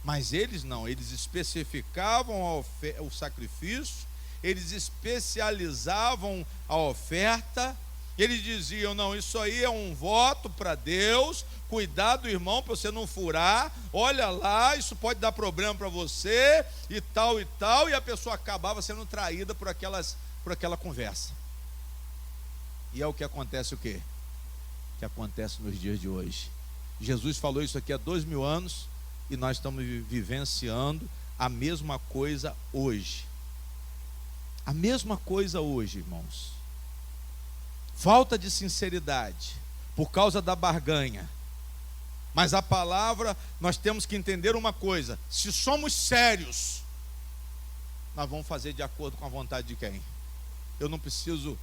A: Mas eles não, eles especificavam o sacrifício, eles especializavam a oferta, eles diziam: não, isso aí é um voto para Deus, cuidado, irmão, para você não furar, olha lá, isso pode dar problema para você, e tal, e a pessoa acabava sendo traída por aquela conversa. E é o que acontece o quê? Que acontece nos dias de hoje. Jesus falou isso aqui há 2000 anos e nós estamos vivenciando a mesma coisa hoje. A mesma coisa hoje, irmãos. Falta de sinceridade por causa da barganha. Mas a palavra, nós temos que entender uma coisa: se somos sérios, nós vamos fazer de acordo com a vontade de quem? Eu não preciso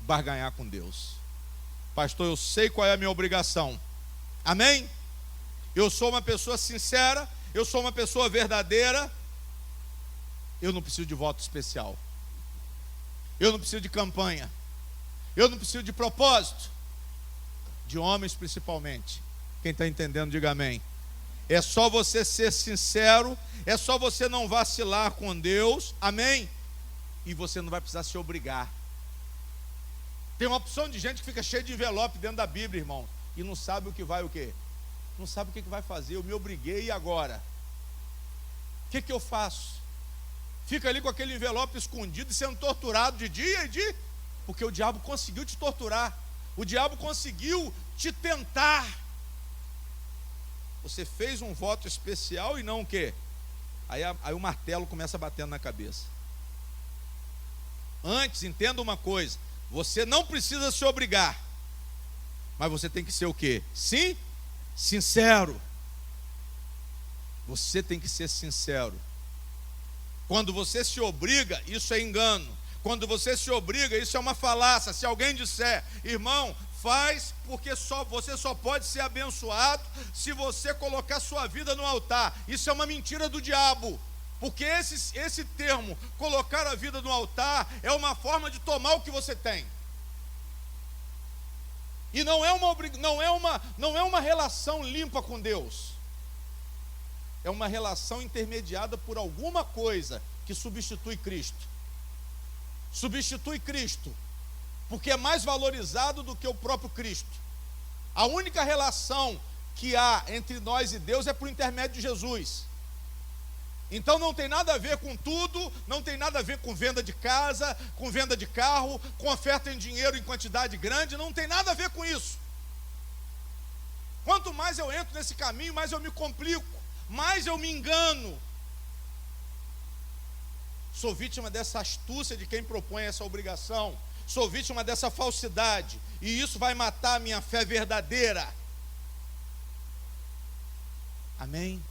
A: barganhar com Deus. Pastor, eu sei qual é a minha obrigação. Amém? Eu sou uma pessoa sincera, eu sou uma pessoa verdadeira. Eu não preciso de voto especial. Eu não preciso de campanha. Eu não preciso de propósito. De homens principalmente. Quem está entendendo, diga amém. É só você ser sincero, é só você não vacilar com Deus, amém? E você não vai precisar se obrigar. Tem uma opção de gente que fica cheia de envelope dentro da Bíblia, irmão, e não sabe o que vai o quê? Não sabe o que vai fazer. Eu me obriguei, e agora? O que eu faço? Fica ali com aquele envelope escondido e sendo torturado de dia e de... Porque o diabo conseguiu te torturar. O diabo conseguiu te tentar. Você fez um voto especial e não o quê? Aí o martelo começa batendo na cabeça. Antes, entenda uma coisa. Você não precisa se obrigar. Mas você tem que ser o quê? Sim, sincero. Você tem que ser sincero. Quando você se obriga, isso é engano. Quando você se obriga, isso é uma falácia. Se alguém disser, irmão, faz, porque você só pode ser abençoado se você colocar sua vida no altar. Isso é uma mentira do diabo. Porque esse termo, colocar a vida no altar, é uma forma de tomar o que você tem. E não é uma relação limpa com Deus. É uma relação intermediada por alguma coisa que substitui Cristo. Substitui Cristo, porque é mais valorizado do que o próprio Cristo. A única relação que há entre nós e Deus é por intermédio de Jesus. Então não tem nada a ver com tudo, não tem nada a ver com venda de casa, com venda de carro, com oferta em dinheiro em quantidade grande, não tem nada a ver com isso. Quanto mais eu entro nesse caminho, mais eu me complico, mais eu me engano. Sou vítima dessa astúcia de quem propõe essa obrigação. Sou vítima dessa falsidade. E isso vai matar a minha fé verdadeira. Amém?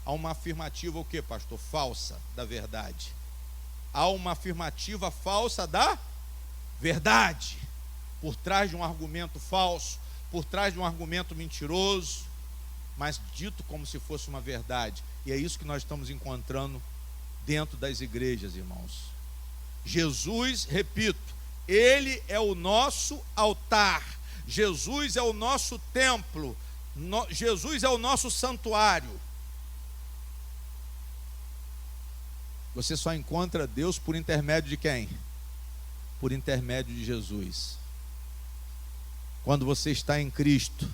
A: Há uma afirmativa o quê, pastor? Falsa da verdade. Há uma afirmativa falsa da verdade. Por trás de um argumento falso, por trás de um argumento mentiroso, mas dito como se fosse uma verdade. E é isso que nós estamos encontrando dentro das igrejas, irmãos. Jesus, repito, Ele é o nosso altar. Jesus é o nosso templo. Jesus é o nosso santuário. Você só encontra Deus por intermédio de quem? Por intermédio de Jesus. Quando você está em Cristo.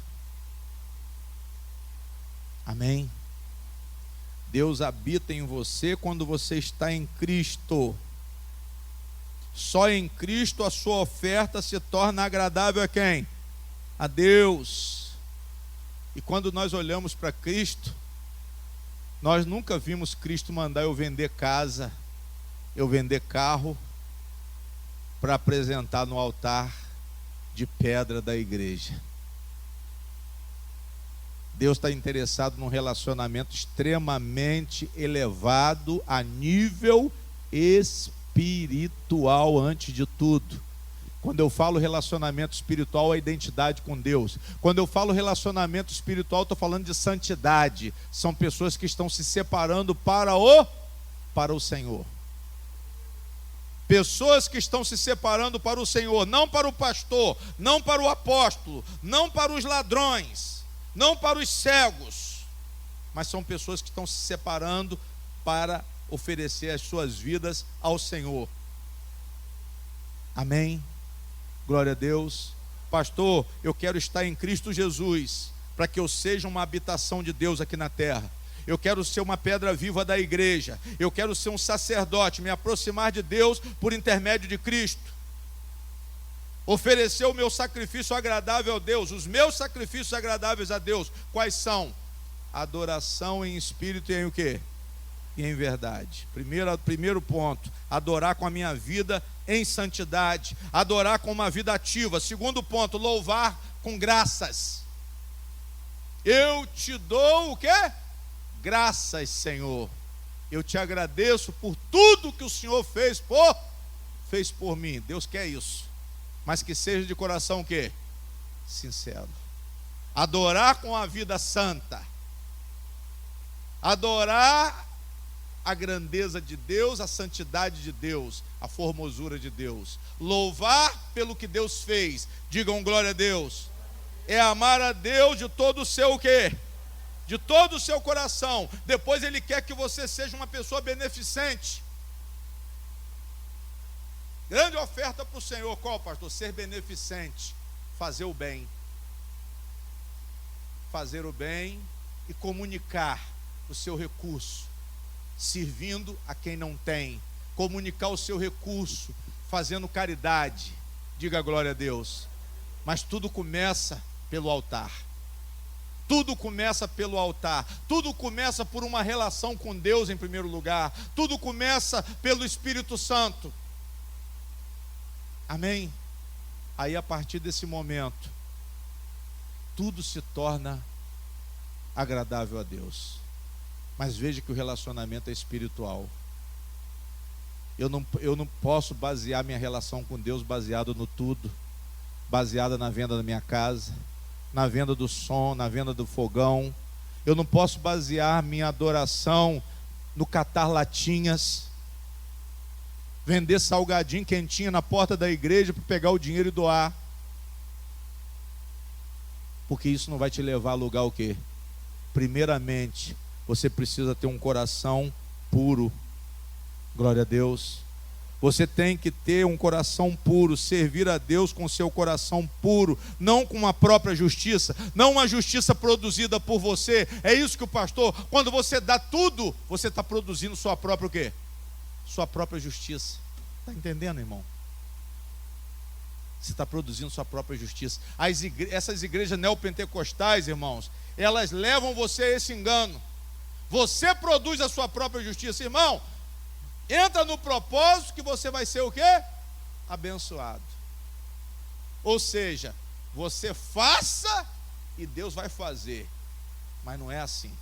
A: Amém? Deus habita em você quando você está em Cristo. Só em Cristo a sua oferta se torna agradável a quem? A Deus. E quando nós olhamos para Cristo, nós nunca vimos Cristo mandar eu vender casa, eu vender carro, para apresentar no altar de pedra da igreja. Deus está interessado num relacionamento extremamente elevado a nível espiritual antes de tudo. Quando eu falo relacionamento espiritual, é a identidade com Deus. Quando eu falo relacionamento espiritual, estou falando de santidade. São pessoas que estão se separando para o Senhor. Pessoas que estão se separando para o Senhor, não para o pastor, não para o apóstolo, não para os ladrões, não para os cegos, mas são pessoas que estão se separando para oferecer as suas vidas ao Senhor. Amém? Glória a Deus. Pastor, eu quero estar em Cristo Jesus, para que eu seja uma habitação de Deus aqui na terra. Eu quero ser uma pedra viva da igreja. Eu quero ser um sacerdote, me aproximar de Deus por intermédio de Cristo. Oferecer o meu sacrifício agradável a Deus. Os meus sacrifícios agradáveis a Deus, quais são? Adoração em espírito e em o quê? E em verdade. Primeiro ponto, adorar com a minha vida em santidade. Adorar com uma vida ativa. Segundo ponto, louvar com graças. Eu te dou o quê? Graças, Senhor. Eu te agradeço por tudo que o Senhor fez por mim. Deus quer isso. mas que seja de coração o quê? Sincero. Adorar com a vida santa. Adorar a grandeza de Deus, a santidade de Deus, a formosura de Deus. Louvar pelo que Deus fez. Digam glória a Deus. É amar a Deus de todo o seu o quê? De todo o seu coração. Depois Ele quer que você seja uma pessoa beneficente. Grande oferta para o Senhor, qual, pastor? Ser beneficente, fazer o bem. Fazer o bem e comunicar o seu recurso, servindo a quem não tem. Comunicar o seu recurso, fazendo caridade. Diga glória a Deus. Mas tudo começa pelo altar. Tudo começa pelo altar. Tudo começa por uma relação com Deus em primeiro lugar. Tudo começa pelo Espírito Santo. Amém? Aí a partir desse momento, tudo se torna agradável a Deus. Mas veja que o relacionamento é espiritual. Eu não posso basear minha relação com Deus baseado no tudo, baseada na venda da minha casa, na venda do som, na venda do fogão. Eu não posso basear minha adoração no catar latinhas, vender salgadinho quentinho na porta da igreja para pegar o dinheiro e doar. Porque isso não vai te levar a lugar o quê? Primeiramente, você precisa ter um coração puro. Glória a Deus. Você tem que ter um coração puro, servir a Deus com seu coração puro, não com uma própria justiça, não uma justiça produzida por você. É isso que o pastor, quando você dá tudo, você está produzindo sua própria o quê? Sua própria justiça. Está entendendo, irmão? Você está produzindo sua própria justiça. Essas igrejas neopentecostais, irmãos, elas levam você a esse engano. Você produz a sua própria justiça, irmão. Entra no propósito que você vai ser o quê? Abençoado. Ou seja, você faça e Deus vai fazer. Mas não é assim.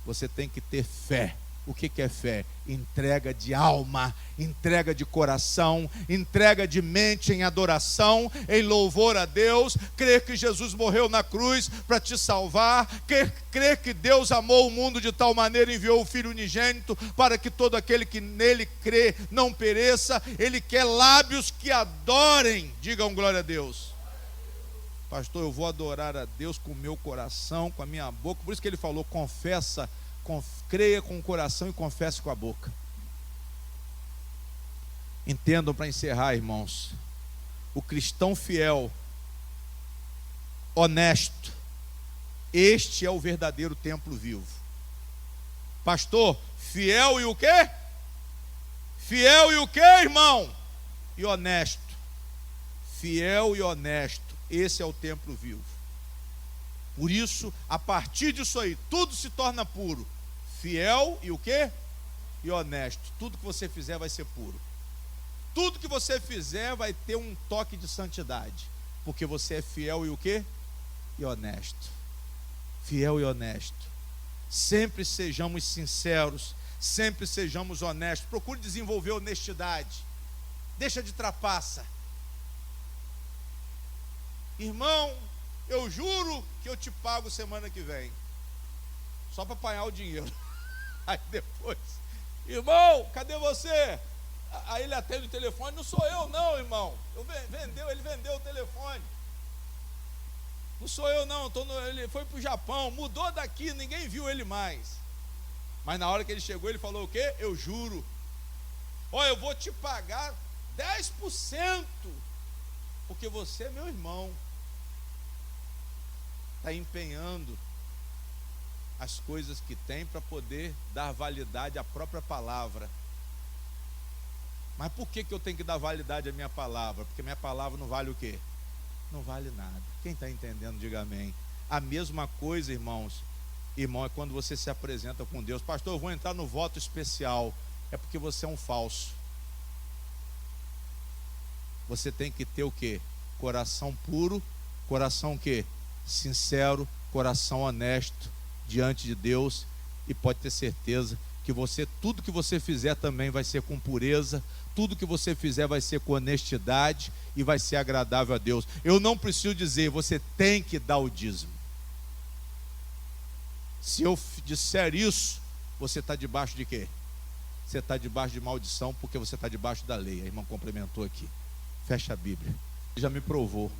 A: Você tem que ter fé. O que é fé? Entrega de alma, entrega de coração, entrega de mente em adoração, em louvor a Deus, crer que Jesus morreu na cruz para te salvar, crer que Deus amou o mundo de tal maneira e enviou o Filho unigênito para que todo aquele que nele crê não pereça. Ele quer lábios que adorem. Digam glória a Deus. Pastor, eu vou adorar a Deus com o meu coração, com a minha boca. Por isso que ele falou, confessa, creia com o coração e confesse com a boca. Entendam, para encerrar, irmãos, o cristão fiel, honesto, este é o verdadeiro templo vivo. Pastor, fiel e o quê? Fiel e o quê, irmão? E honesto. Fiel e honesto, esse é o templo vivo. Por isso, a partir disso aí, tudo se torna puro. Fiel e o quê? E honesto. Tudo que você fizer vai ser puro. Tudo que você fizer vai ter um toque de santidade. Porque você é fiel e o quê? E honesto. Fiel e honesto. Sempre sejamos sinceros. Sempre sejamos honestos. Procure desenvolver honestidade. Deixa de trapaça. Irmão, eu juro que eu te pago semana que vem. Só para apanhar o dinheiro. Aí depois, irmão, cadê você? Aí ele atende o telefone. Não sou eu não, irmão. Ele vendeu o telefone. Não sou eu não, ele foi para o Japão. Mudou daqui, ninguém viu ele mais. Mas na hora que ele chegou, ele falou o quê? Eu juro. Ó, eu vou te pagar 10%. Porque você é meu irmão. Está empenhando as coisas que tem para poder dar validade à própria palavra. Mas por que eu tenho que dar validade à minha palavra? Porque minha palavra não vale o quê? Não vale nada. Quem está entendendo, diga amém. A mesma coisa, irmãos, é quando você se apresenta com Deus. Pastor, eu vou entrar no voto especial. É porque você é um falso. Você tem que ter o quê? Coração puro, coração o quê? Sincero, coração honesto diante de Deus, e pode ter certeza que tudo que você fizer também vai ser com pureza, tudo que você fizer vai ser com honestidade e vai ser agradável a Deus. Eu não preciso dizer, você tem que dar o dízimo. Se eu disser isso, você está debaixo de quê? Você está debaixo de maldição, porque você está debaixo da lei. A irmã complementou aqui. Fecha a Bíblia. Já me provou.